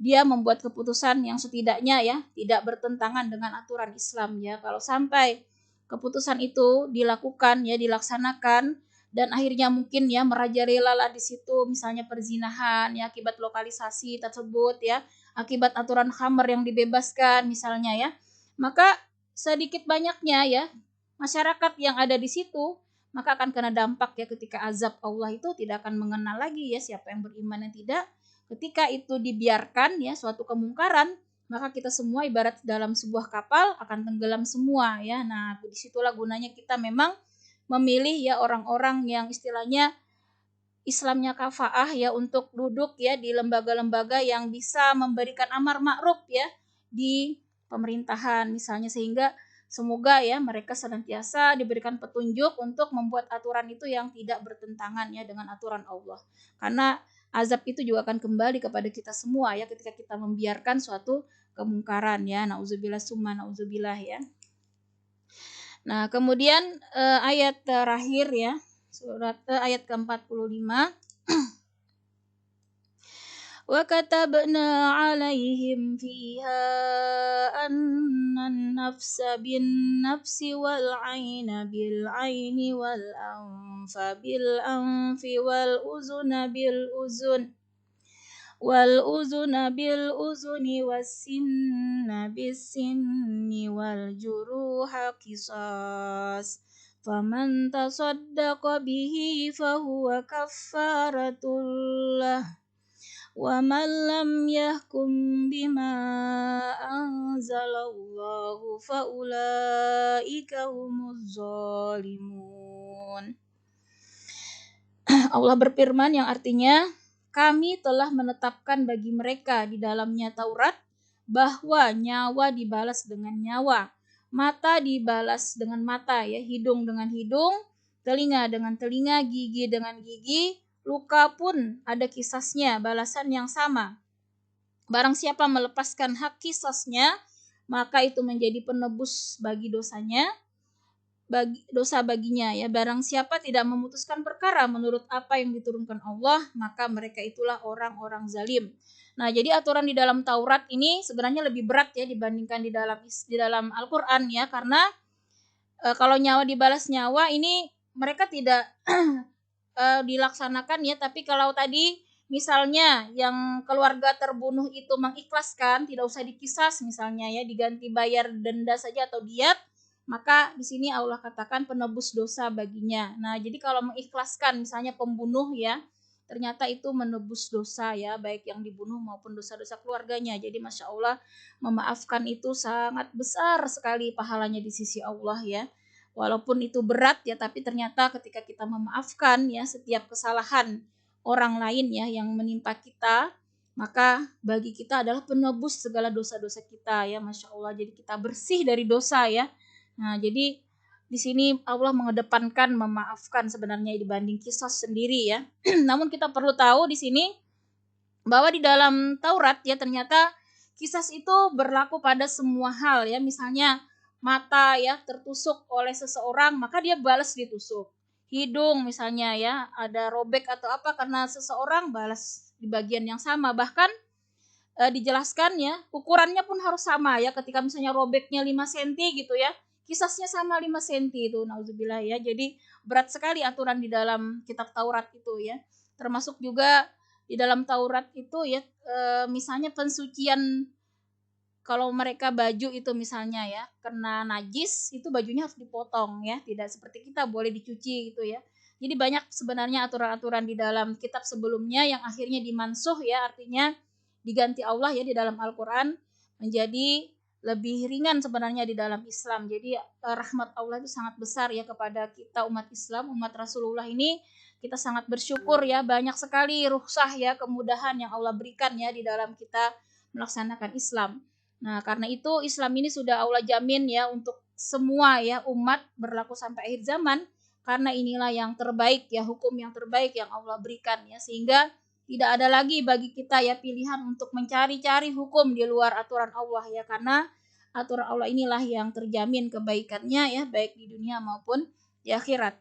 dia membuat keputusan yang setidaknya ya tidak bertentangan dengan aturan Islam ya. Kalau sampai keputusan itu dilakukan ya, dilaksanakan, dan akhirnya mungkin ya merajalela lah di situ misalnya perzinahan ya, akibat lokalisasi tersebut ya, akibat aturan khamr yang dibebaskan misalnya ya, maka sedikit banyaknya ya masyarakat yang ada di situ maka akan kena dampak ya, ketika azab Allah itu tidak akan mengenal lagi ya siapa yang beriman dan tidak. Ketika itu dibiarkan ya suatu kemungkaran, maka kita semua ibarat dalam sebuah kapal akan tenggelam semua ya. Nah, disitulah gunanya kita memang memilih ya orang-orang yang istilahnya Islamnya kafaah ya, untuk duduk ya di lembaga-lembaga yang bisa memberikan amar ma'ruf ya di pemerintahan misalnya, sehingga semoga ya mereka senantiasa diberikan petunjuk untuk membuat aturan itu yang tidak bertentangan ya dengan aturan Allah. Karena azab itu juga akan kembali kepada kita semua ya ketika kita membiarkan suatu kemungkaran ya. Nauzubillah summa nauzubillah ya. Nah, kemudian ayat terakhir ya, surat ayat ke-45. Wa katabna 'alaihim fiha annan nafsa bin nafsi wal 'aina bil 'aini wal anfa bil anfi wal uzuna bil uzun wal uzuna bil uzuni wassinna bis sinni wal juruha qisas faman tasaddaqa bihi fahuwa kaffaratul wa man lam yahkum bima anzalallahu faulaika humuz zalimun. Allah berfirman yang artinya, kami telah menetapkan bagi mereka di dalamnya Taurat bahwa nyawa dibalas dengan nyawa, mata dibalas dengan mata, ya, hidung dengan hidung, telinga dengan telinga, gigi dengan gigi, luka pun ada kisasnya, balasan yang sama. Barang siapa melepaskan hak kisasnya, maka itu menjadi penebus bagi dosanya, dosa baginya, ya. Barang siapa tidak memutuskan perkara menurut apa yang diturunkan Allah, maka mereka itulah orang-orang zalim. Nah, jadi aturan di dalam Taurat ini sebenarnya lebih berat, ya, dibandingkan di dalam Al-Qur'an, ya, karena kalau nyawa dibalas nyawa ini mereka tidak dilaksanakan, ya, tapi kalau tadi misalnya yang keluarga terbunuh itu mengikhlaskan, tidak usah dikisas misalnya, ya, diganti bayar denda saja atau diat, maka di sini Allah katakan penebus dosa baginya. Nah, jadi kalau mengikhlaskan misalnya pembunuh, ya, ternyata itu menebus dosa, ya, baik yang dibunuh maupun dosa-dosa keluarganya. Jadi Masya Allah, memaafkan itu sangat besar sekali pahalanya di sisi Allah, ya. Walaupun itu berat, ya, tapi ternyata ketika kita memaafkan, ya, setiap kesalahan orang lain, ya, yang menimpa kita, maka bagi kita adalah penebus segala dosa-dosa kita, ya, Masya Allah. Jadi kita bersih dari dosa, ya. Nah, jadi di sini Allah mengedepankan memaafkan sebenarnya dibanding kisos sendiri, ya. Namun kita perlu tahu di sini bahwa di dalam Taurat, ya, ternyata kisas itu berlaku pada semua hal, ya. Misalnya mata, ya, tertusuk oleh seseorang, maka dia balas ditusuk. Hidung misalnya, ya, ada robek atau apa karena seseorang, balas di bagian yang sama. Bahkan dijelaskan, ya, ukurannya pun harus sama, ya. Ketika misalnya robeknya 5 cm gitu, ya, kisasnya sama 5 cm itu, nauzubillah, ya. Jadi berat sekali aturan di dalam kitab Taurat itu, ya. Termasuk juga di dalam Taurat itu, ya, misalnya pensucian, kalau mereka baju itu misalnya, ya, kena najis, itu bajunya harus dipotong, ya, tidak seperti kita boleh dicuci gitu, ya. Jadi banyak sebenarnya aturan-aturan di dalam kitab sebelumnya yang akhirnya dimansuh, ya, artinya diganti Allah, ya, di dalam Al-Qur'an menjadi lebih ringan sebenarnya di dalam Islam. Jadi rahmat Allah itu sangat besar, ya, kepada kita umat Islam, umat Rasulullah ini. Kita sangat bersyukur, ya, banyak sekali rukhsah, ya, kemudahan yang Allah berikan, ya, di dalam kita melaksanakan Islam. Nah, karena itu Islam ini sudah Allah jamin, ya, untuk semua, ya, umat berlaku sampai akhir zaman, karena inilah yang terbaik, ya, hukum yang terbaik yang Allah berikan, ya, sehingga tidak ada lagi bagi kita, ya, pilihan untuk mencari-cari hukum di luar aturan Allah, ya, karena aturan Allah inilah yang terjamin kebaikannya, ya, baik di dunia maupun di akhirat.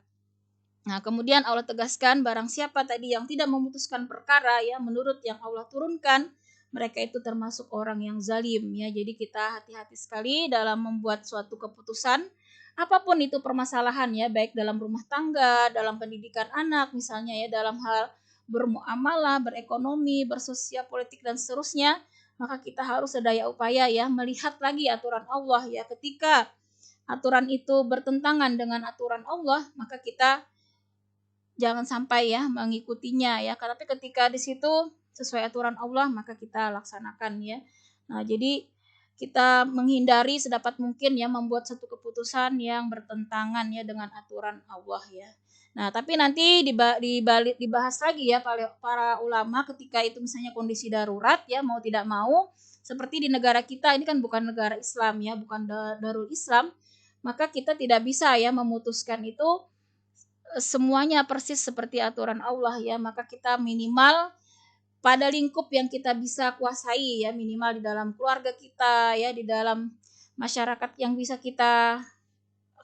Nah, kemudian Allah tegaskan barang siapa tadi yang tidak memutuskan perkara, ya, menurut yang Allah turunkan, mereka itu termasuk orang yang zalim, ya. Jadi kita hati-hati sekali dalam membuat suatu keputusan apapun itu permasalahan, ya, baik dalam rumah tangga, dalam pendidikan anak misalnya, ya, dalam hal bermuamalah, berekonomi, bersosial politik dan seterusnya, maka kita harus sedaya upaya, ya, melihat lagi aturan Allah, ya. Ketika aturan itu bertentangan dengan aturan Allah, maka kita jangan sampai, ya, mengikutinya, ya. Tapi ketika di situ sesuai aturan Allah, maka kita laksanakan, ya. Nah, jadi kita menghindari sedapat mungkin, ya, membuat satu keputusan yang bertentangan, ya, dengan aturan Allah, ya. Nah, tapi nanti dibahas lagi, ya, para ulama ketika itu misalnya kondisi darurat, ya, mau tidak mau seperti di negara kita ini kan bukan negara Islam, ya, bukan Darul Islam, maka kita tidak bisa, ya, memutuskan itu semuanya persis seperti aturan Allah, ya. Maka kita minimal pada lingkup yang kita bisa kuasai, ya, minimal di dalam keluarga kita, ya, di dalam masyarakat yang bisa kita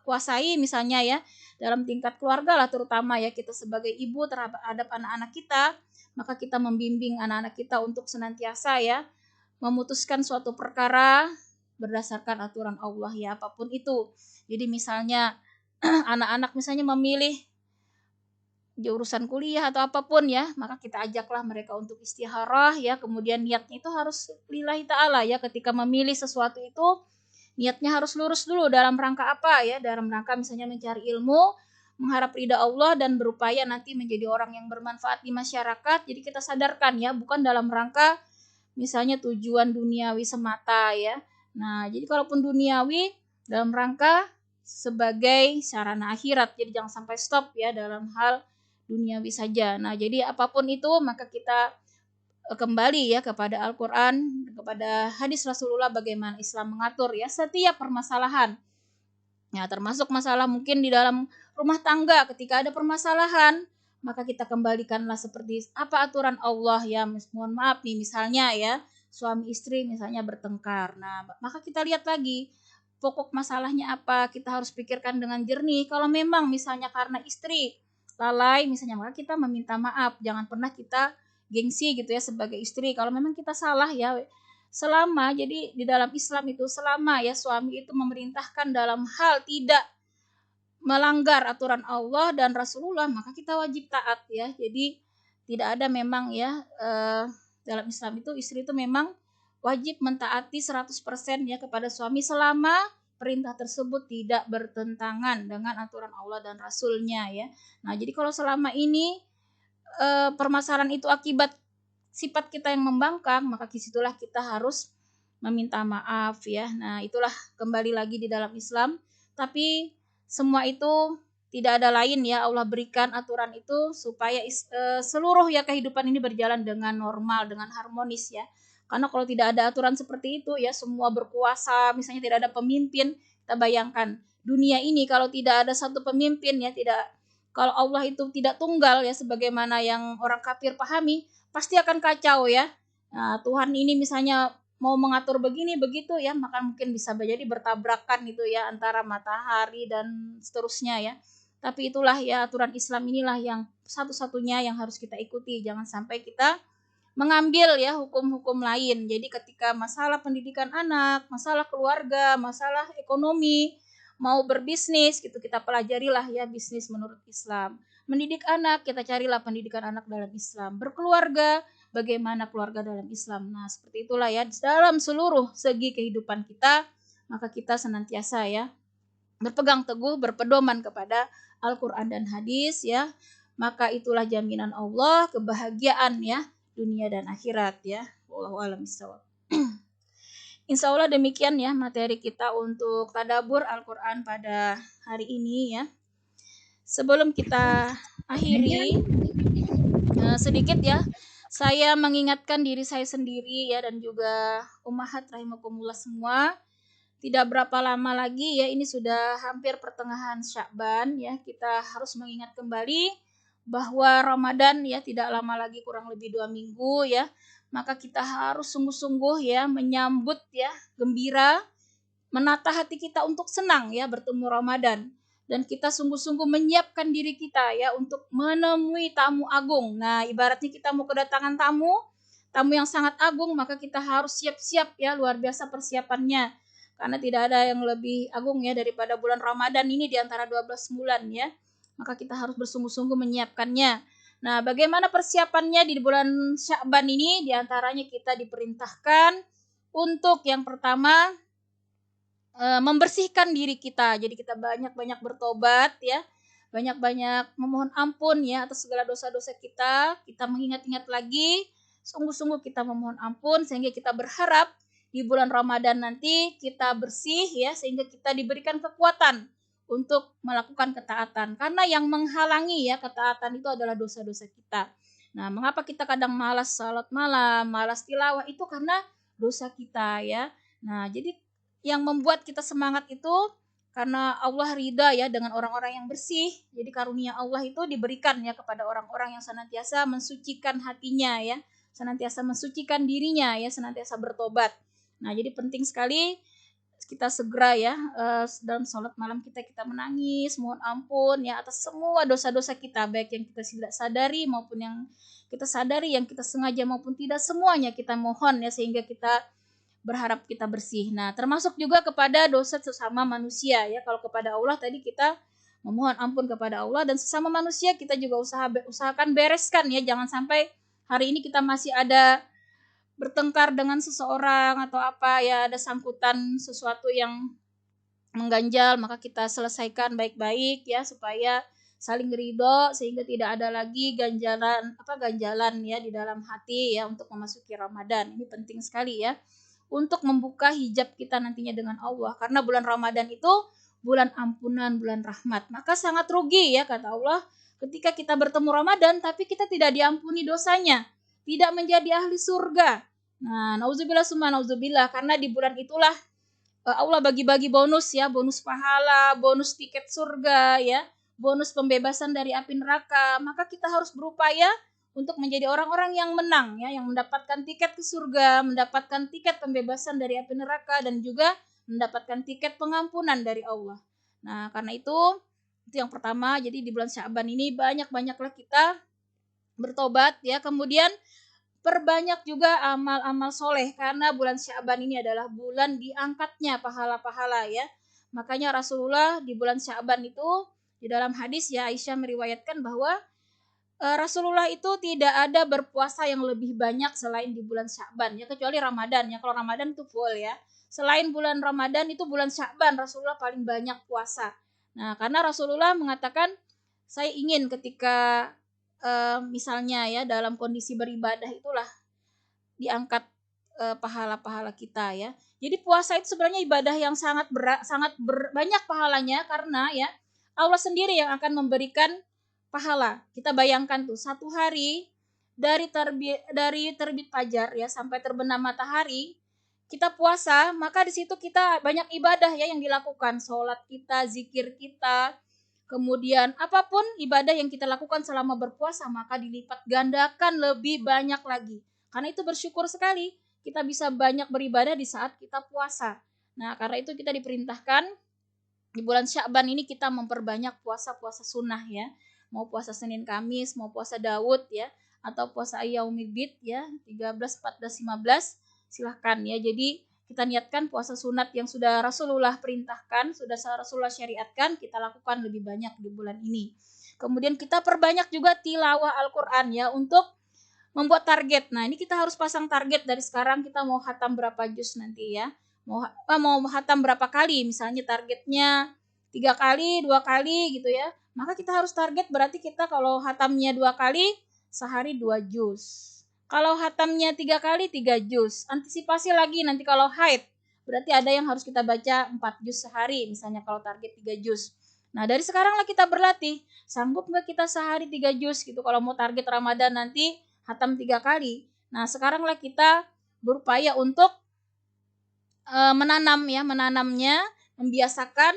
kuasai misalnya, ya, dalam tingkat keluarga lah terutama, ya, kita sebagai ibu terhadap anak-anak kita, maka kita membimbing anak-anak kita untuk senantiasa, ya, memutuskan suatu perkara berdasarkan aturan Allah, ya, apapun itu. Jadi misalnya anak-anak misalnya memilih di urusan kuliah atau apapun ya, maka kita ajaklah mereka untuk istikharah ya. Kemudian niatnya itu harus lillahi ta'ala ya, ketika memilih sesuatu itu niatnya harus lurus dulu dalam rangka apa ya, dalam rangka misalnya mencari ilmu, mengharap ridha Allah dan berupaya nanti menjadi orang yang bermanfaat di masyarakat. Jadi kita sadarkan ya, bukan dalam rangka misalnya tujuan duniawi semata ya. Nah, jadi kalaupun duniawi dalam rangka sebagai sarana akhirat. Jadi jangan sampai stop ya dalam hal duniawi saja. Nah, jadi apapun itu maka kita kembali ya kepada Al-Qur'an, kepada hadis Rasulullah bagaimana Islam mengatur ya setiap permasalahan. Ya, termasuk masalah mungkin di dalam rumah tangga ketika ada permasalahan, maka kita kembalikanlah seperti apa aturan Allah ya. Mohon maaf nih misalnya ya, suami istri misalnya bertengkar. Nah, maka kita lihat lagi pokok masalahnya apa, kita harus pikirkan dengan jernih. Kalau memang misalnya karena istri lalai misalnya, maka kita meminta maaf. Jangan pernah kita gengsi gitu ya sebagai istri. Kalau memang kita salah ya, selama jadi di dalam Islam itu selama ya suami itu memerintahkan dalam hal tidak melanggar aturan Allah dan Rasulullah, maka kita wajib taat ya. Jadi tidak ada memang ya dalam Islam itu istri itu memang wajib mentaati 100% ya kepada suami selama perintah tersebut tidak bertentangan dengan aturan Allah dan Rasulnya ya. Nah, jadi kalau selama ini permasalahan itu akibat sifat kita yang membangkang, maka disitulah kita harus meminta maaf ya. Nah, itulah kembali lagi di dalam Islam. Tapi semua itu tidak ada lain ya, Allah berikan aturan itu supaya seluruh ya kehidupan ini berjalan dengan normal, dengan harmonis ya. Karena kalau tidak ada aturan seperti itu ya, semua berkuasa, misalnya tidak ada pemimpin, kita bayangkan dunia ini kalau tidak ada satu pemimpin ya, tidak, kalau Allah itu tidak tunggal ya sebagaimana yang orang kafir pahami, pasti akan kacau ya. Nah, Tuhan ini misalnya mau mengatur begini begitu ya, maka mungkin bisa menjadi bertabrakan itu ya antara matahari dan seterusnya ya. Tapi itulah ya aturan Islam inilah yang satu-satunya yang harus kita ikuti. Jangan sampai kita mengambil ya hukum-hukum lain. Jadi ketika masalah pendidikan anak, masalah keluarga, masalah ekonomi, mau berbisnis gitu, kita pelajarilah ya bisnis menurut Islam. Mendidik anak, kita carilah pendidikan anak dalam Islam. Berkeluarga, bagaimana keluarga dalam Islam. Nah, seperti itulah ya dalam seluruh segi kehidupan kita, maka kita senantiasa ya berpegang teguh, berpedoman kepada Al-Qur'an dan hadis ya. Maka itulah jaminan Allah, kebahagiaan ya dunia dan akhirat ya. Wallahu a'lam bishawab. Insya Allah demikian ya materi kita untuk tadabbur Al-Quran pada hari ini ya. Sebelum kita akhiri, sedikit ya, saya mengingatkan diri saya sendiri ya dan juga ummahat rahimakumullah semua. Tidak berapa lama lagi ya, ini sudah hampir pertengahan Sya'ban ya, kita harus mengingat kembali bahwa Ramadan ya tidak lama lagi, kurang lebih 2 minggu ya. Maka kita harus sungguh-sungguh ya menyambut ya, gembira, menata hati kita untuk senang ya bertemu Ramadan. Dan kita sungguh-sungguh menyiapkan diri kita ya untuk menemui tamu agung. Nah, ibaratnya kita mau kedatangan tamu yang sangat agung, maka kita harus siap-siap ya, luar biasa persiapannya. Karena tidak ada yang lebih agung ya daripada bulan Ramadan ini di antara 12 bulan ya. Maka kita harus bersungguh-sungguh menyiapkannya. Nah, bagaimana persiapannya di bulan Sya'ban ini? Di antaranya kita diperintahkan untuk yang pertama membersihkan diri kita. Jadi kita banyak-banyak bertobat ya. Banyak-banyak memohon ampun ya atas segala dosa-dosa kita. Kita mengingat-ingat lagi, sungguh-sungguh kita memohon ampun sehingga kita berharap di bulan Ramadan nanti kita bersih ya, sehingga kita diberikan kekuatan untuk melakukan ketaatan. Karena yang menghalangi ya ketaatan itu adalah dosa-dosa kita. Nah, mengapa kita kadang malas salat malam, malas tilawah, itu karena dosa kita ya. Nah, jadi yang membuat kita semangat itu karena Allah ridha ya dengan orang-orang yang bersih. Jadi karunia Allah itu diberikan ya kepada orang-orang yang senantiasa mensucikan hatinya ya, senantiasa mensucikan dirinya ya, senantiasa bertobat. Nah, jadi penting sekali kita segera ya dalam sholat malam kita menangis, mohon ampun ya atas semua dosa-dosa kita, baik yang kita tidak sadari maupun yang kita sadari, yang kita sengaja maupun tidak, semuanya kita mohon ya sehingga kita berharap kita bersih. Nah, termasuk juga kepada dosa sesama manusia ya. Kalau kepada Allah tadi kita memohon ampun kepada Allah, dan sesama manusia kita juga usahakan bereskan ya, jangan sampai hari ini kita masih ada bertengkar dengan seseorang atau apa ya, ada sangkutan sesuatu yang mengganjal, maka kita selesaikan baik-baik ya, supaya saling ridho sehingga tidak ada lagi ganjalan ya di dalam hati ya untuk memasuki Ramadan. Ini penting sekali ya untuk membuka hijab kita nantinya dengan Allah, karena bulan Ramadan itu bulan ampunan, bulan rahmat. Maka sangat rugi ya kata Allah ketika kita bertemu Ramadan tapi kita tidak diampuni dosanya, tidak menjadi ahli surga. Nah, nauzubillah summa nauzubillah, karena di bulan itulah Allah bagi-bagi bonus ya, bonus pahala, bonus tiket surga ya, bonus pembebasan dari api neraka. Maka kita harus berupaya untuk menjadi orang-orang yang menang ya, yang mendapatkan tiket ke surga, mendapatkan tiket pembebasan dari api neraka, dan juga mendapatkan tiket pengampunan dari Allah. Nah, karena itu yang pertama, jadi di bulan Sya'ban ini banyak-banyaklah kita bertobat ya. Kemudian perbanyak juga amal-amal soleh, karena bulan Sya'ban ini adalah bulan diangkatnya pahala-pahala ya. Makanya Rasulullah di bulan Sya'ban itu, di dalam hadis ya, Aisyah meriwayatkan bahwa Rasulullah itu tidak ada berpuasa yang lebih banyak selain di bulan Sya'ban ya, kecuali Ramadan ya. Kalau Ramadan itu full ya. Selain bulan Ramadan itu bulan Sya'ban Rasulullah paling banyak puasa. Nah, karena Rasulullah mengatakan, saya ingin ketika misalnya ya dalam kondisi beribadah itulah diangkat pahala-pahala kita ya. Jadi puasa itu sebenarnya ibadah yang sangat banyak pahalanya, karena ya Allah sendiri yang akan memberikan pahala. Kita bayangkan tuh, satu hari dari terbit fajar ya sampai terbenam matahari kita puasa, maka di situ kita banyak ibadah ya yang dilakukan, sholat kita, zikir kita, kemudian apapun ibadah yang kita lakukan selama berpuasa maka dilipat gandakan lebih banyak lagi. Karena itu bersyukur sekali kita bisa banyak beribadah di saat kita puasa. Nah, karena itu kita diperintahkan di bulan Sya'ban ini kita memperbanyak puasa-puasa sunnah ya. Mau puasa Senin Kamis, mau puasa Daud ya, atau puasa Yaumil Bid ya, 13, 14, 15, silahkan ya. Jadi kita niatkan puasa sunat yang sudah Rasulullah perintahkan, sudah Rasulullah syariatkan, kita lakukan lebih banyak di bulan ini. Kemudian kita perbanyak juga tilawah Al-Quran ya, untuk membuat target. Nah, ini kita harus pasang target dari sekarang, kita mau khatam berapa juz nanti ya. Mau khatam berapa kali, misalnya targetnya 3 kali, 2 kali gitu ya. Maka kita harus target, berarti kita kalau khatamnya 2 kali, sehari 2 juz. Kalau khatamnya 3 kali, 3 juz. Antisipasi lagi nanti kalau haid, berarti ada yang harus kita baca 4 juz sehari, misalnya kalau target 3 juz. Nah, dari sekaranglah kita berlatih. Sanggup nggak kita sehari 3 juz gitu, kalau mau target Ramadan nanti khatam 3 kali. Nah, sekaranglah kita berupaya untuk menanamnya, membiasakan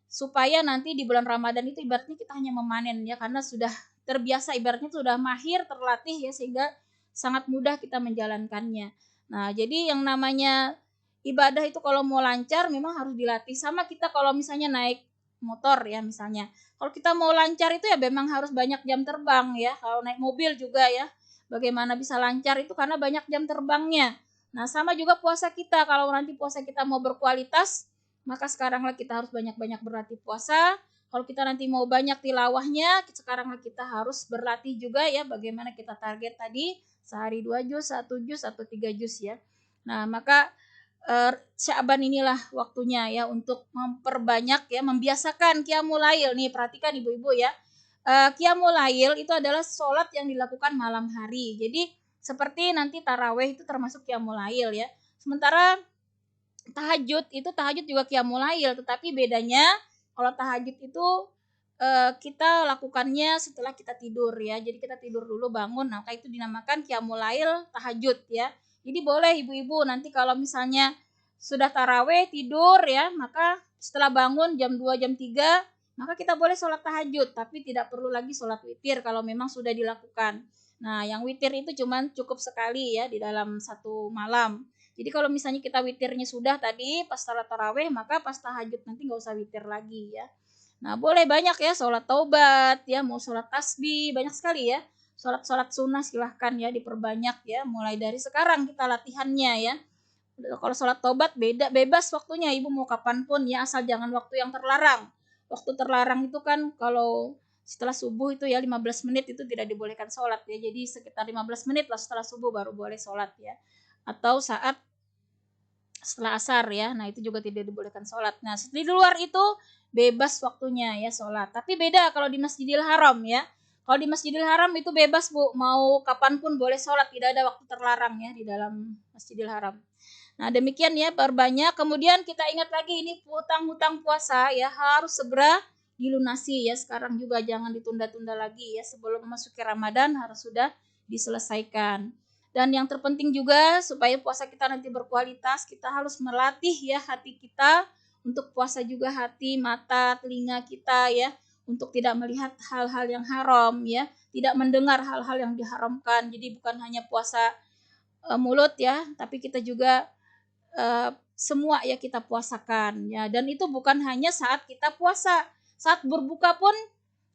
supaya nanti di bulan Ramadan itu ibaratnya kita hanya memanen ya, karena sudah terbiasa, ibaratnya sudah mahir, terlatih ya, sehingga sangat mudah kita menjalankannya. Nah, jadi yang namanya ibadah itu kalau mau lancar memang harus dilatih. Sama kita kalau misalnya naik motor ya misalnya. Kalau kita mau lancar itu ya memang harus banyak jam terbang ya. Kalau naik mobil juga ya. Bagaimana bisa lancar itu karena banyak jam terbangnya. Nah, sama juga puasa kita. Kalau nanti puasa kita mau berkualitas, maka sekaranglah kita harus banyak-banyak berlatih puasa. Kalau kita nanti mau banyak tilawahnya, sekaranglah kita harus berlatih juga ya, bagaimana kita target tadi sehari 2 juz, 1 juz atau 3 juz ya. Nah, maka Sya'ban inilah waktunya ya untuk memperbanyak ya, membiasakan qiyamul lail. Nih, perhatikan ibu-ibu ya. Qiyamul lail itu adalah sholat yang dilakukan malam hari. Jadi seperti nanti taraweh itu termasuk qiyamul lail ya. Sementara tahajud juga qiyamul lail, tetapi bedanya kalau tahajud itu kita lakukannya setelah kita tidur ya. Jadi kita tidur dulu, bangun, maka itu dinamakan qiyamul lail tahajud ya. Jadi boleh ibu-ibu nanti kalau misalnya sudah taraweh tidur ya, maka setelah bangun jam 2 jam 3 maka kita boleh sholat tahajud, tapi tidak perlu lagi sholat witir kalau memang sudah dilakukan. Nah, yang witir itu cuman cukup sekali ya di dalam satu malam. Jadi kalau misalnya kita witirnya sudah tadi pas sholat taraweh, maka pas tahajud nanti nggak usah witir lagi ya. Nah, boleh banyak ya, sholat taubat ya, mau sholat tasbih, banyak sekali ya. Sholat sunnah silahkan ya diperbanyak ya, mulai dari sekarang kita latihannya ya. Kalau sholat taubat bebas waktunya, ibu mau kapanpun ya, asal jangan waktu yang terlarang. waktu terlarang itu kan kalau setelah subuh itu ya 15 menit itu tidak dibolehkan sholat ya. Jadi sekitar 15 menit lah setelah subuh baru boleh sholat ya. Atau saat setelah asar ya. Nah, itu juga tidak dibolehkan sholat. Nah, di luar itu bebas waktunya ya sholat. Tapi beda kalau di Masjidil Haram ya. Kalau di Masjidil Haram itu bebas Bu, mau kapanpun boleh sholat, tidak ada waktu terlarang ya di dalam Masjidil Haram. Nah, demikian ya perbanyak. Kemudian kita ingat lagi ini hutang-hutang puasa ya harus segera dilunasi ya. Sekarang juga jangan ditunda-tunda lagi ya. Sebelum memasuki Ramadan harus sudah diselesaikan. Dan yang terpenting juga supaya puasa kita nanti berkualitas, kita harus melatih ya hati kita untuk puasa juga hati, mata, telinga kita ya untuk tidak melihat hal-hal yang haram ya, tidak mendengar hal-hal yang diharamkan. Jadi bukan hanya puasa mulut ya, tapi kita juga semua ya kita puasakan ya. Dan itu bukan hanya saat kita puasa, saat berbuka pun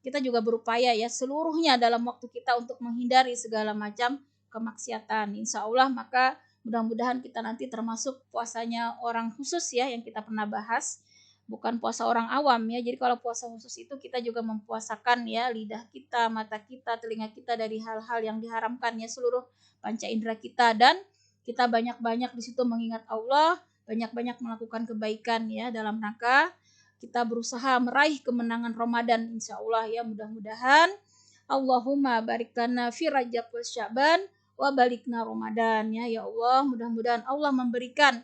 kita juga berupaya ya seluruhnya dalam waktu kita untuk menghindari segala macam kemaksiatan. Insya Allah maka mudah-mudahan kita nanti termasuk puasanya orang khusus ya yang kita pernah bahas, bukan puasa orang awam ya. Jadi kalau puasa khusus itu kita juga mempuasakan ya lidah kita, mata kita, telinga kita dari hal-hal yang diharamkan ya, seluruh panca indera kita, dan kita banyak-banyak di situ mengingat Allah, banyak-banyak melakukan kebaikan ya dalam rangka kita berusaha meraih kemenangan Ramadan insya Allah ya. Mudah-mudahan Allahumma barik lana fi Rajab wa Sya'ban wa balikna Ramadan ya. Ya Allah, mudah-mudahan Allah memberikan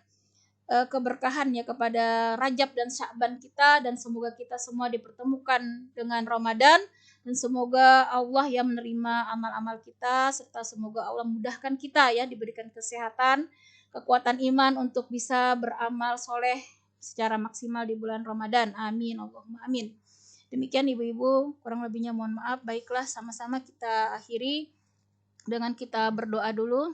keberkahan ya kepada Rajab dan Sya'ban kita, dan semoga kita semua dipertemukan dengan Ramadan, dan semoga Allah yang menerima amal-amal kita, serta semoga Allah mudahkan kita ya, diberikan kesehatan, kekuatan iman untuk bisa beramal soleh secara maksimal di bulan Ramadan. Amin Allahumma amin. Demikian ibu-ibu, kurang lebihnya mohon maaf. Baiklah, sama-sama kita akhiri dengan kita berdoa dulu.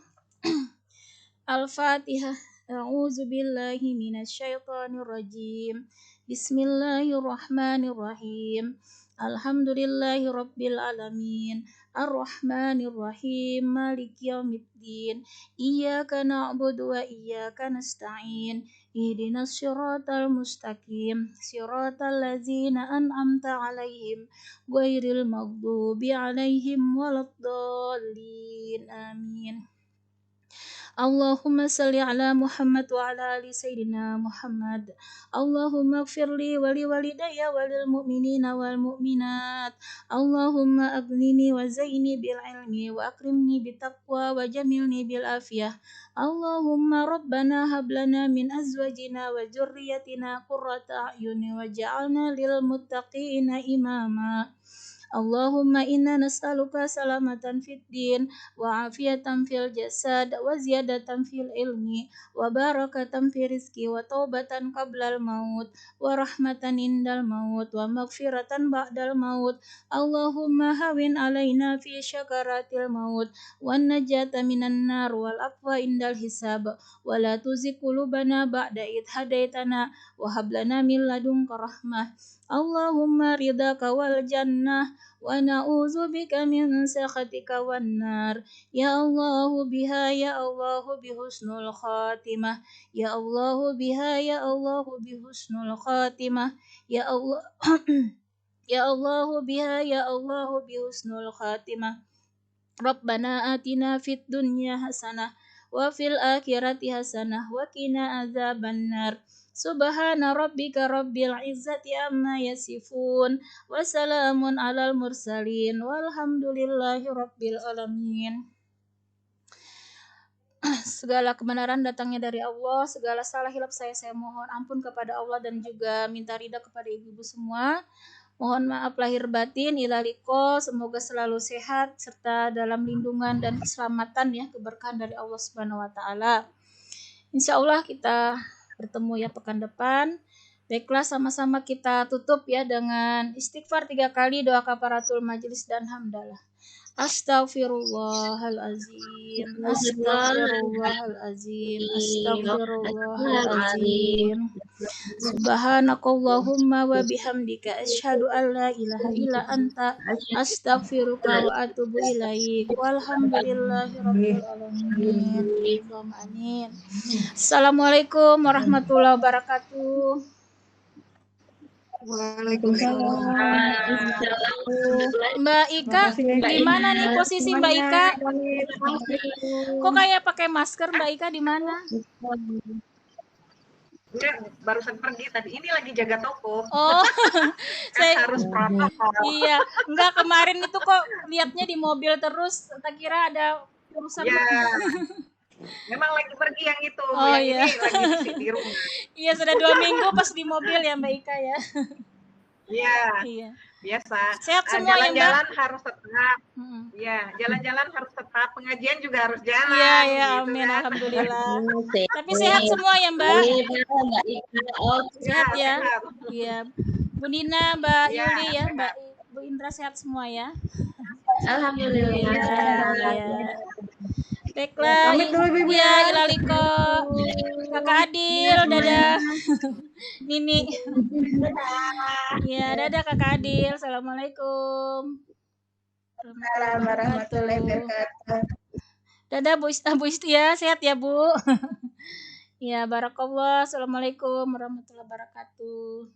Al-Fatihah. A'udzu billahi minasyaitonir rajim. Bismillahirrahmanirrahim. Alhamdulillahi rabbil alamin. Ar-Rahmanir Rahim. Maliki yaumiddin. Iyyaka na'budu wa iyyaka nasta'in. Ihdinas siratal mustaqim. Siratal ladzina an'amta 'alaihim ghairil maghdubi 'alaihim waladdallin. Amin. Allahumma salli ala Muhammad wa ala ali Sayyidina Muhammad. Allahumma gfirli wali walidayya walil mu'minina wal mu'minat. Allahumma aghnini wa zaini bil ilmi wa akrimni bitaqwa wa jamilni bil afiyah. Allahumma rabbana hablana min azwajina wa dzurriyyatina qurrata a'yuni waj'alna lil muttaqina imama. Allahumma inna nas'aluka salamatan fid din wa afiyatan fil jasad wa ziyadatan fil ilmi wa barakatan fil rizqi wa taubatan qablal maut wa rahmatan indal maut wa maghfiratan ba'dal maut. Allahumma hawin alaina fi syakaratil maut wa najata minan nar wal afwa indal hisab wa la tuzigh qulubana ba'da id hadaitana wa hab lana min ladunka rahmah. Allahumma ridhaka wal jannah wa na'udzu bika min sakhatika wan nar. Ya Allah biha ya Allah bihusnul khatimah. Ya Allah biha ya Allah bihusnul khatimah. Ya Allah ya Allah biha ya Allah bihusnul khatimah. Rabbana atina fid dunya hasanah wa fil akhirati hasanah wa qina adzabannar. Subhana rabbika rabbil izzati amma yasifun wa salamun alal mursalin walhamdulillahi rabbil alamin. Segala kebenaran datangnya dari Allah, segala salah hilap saya mohon ampun kepada Allah, dan juga minta ridha kepada ibu-ibu semua. Mohon maaf lahir batin, ilaliko, semoga selalu sehat serta dalam lindungan dan keselamatan ya, keberkahan dari Allah Subhanahu wa taala. Insya Allah kita bertemu ya pekan depan. Baiklah, sama-sama kita tutup ya dengan istighfar 3 kali, doa kafaratul majelis dan hamdalah. Astaghfirullahalazim, astaghfirullahalazim, astaghfirullahalazim. Subhanakallahumma wa bihamdika asyhadu an la ilaha illa anta astaghfiruka wa atubu ilaik. Walhamdulillahi rabbil alamin. Amin. Assalamualaikum warahmatullahi wabarakatuh. Waalaikumsalam. Mbak Ika, Makasih ya, gimana nih posisi Mbak Ika? Kok kayak pakai masker Mbak Ika di mana? Barusan pergi tadi. Ini lagi jaga toko. Oh, Kan harus protokol. Iya, enggak kemarin itu kok lihatnya di mobil terus, tak kira ada urusan. Ya. Memang lagi pergi yang itu, Oh, yang iya. ini lagi di rumah. Iya, sudah 2 minggu pas di mobil ya Mbak Ika ya. Iya. Iya. Biasa. Sehat semua ya Mbak. Jalan-jalan harus tetap. Iya, jalan-jalan harus tetap. Pengajian juga harus jalan. Iya, ya, gitu amin, kan. alhamdulillah. Tapi sehat semua ya Mbak. Sehat ya. Sehat. Iya. Bu Nina, Mbak Iya, Yuli ya, sehat. Mbak Bu Indra sehat semua ya. Alhamdulillah. Iya. Baiklah, Pamit dulu Ibu ya, ya. Ilaliko. Kakak Adil, dadah. Nini. Ya, dadah Kakak Adil. Assalamualaikum. Warahmatullahi wabarakatuh. Dadah Bu Istia, sehat ya Bu. Ya, barakallah. Assalamualaikum warahmatullahi wabarakatuh.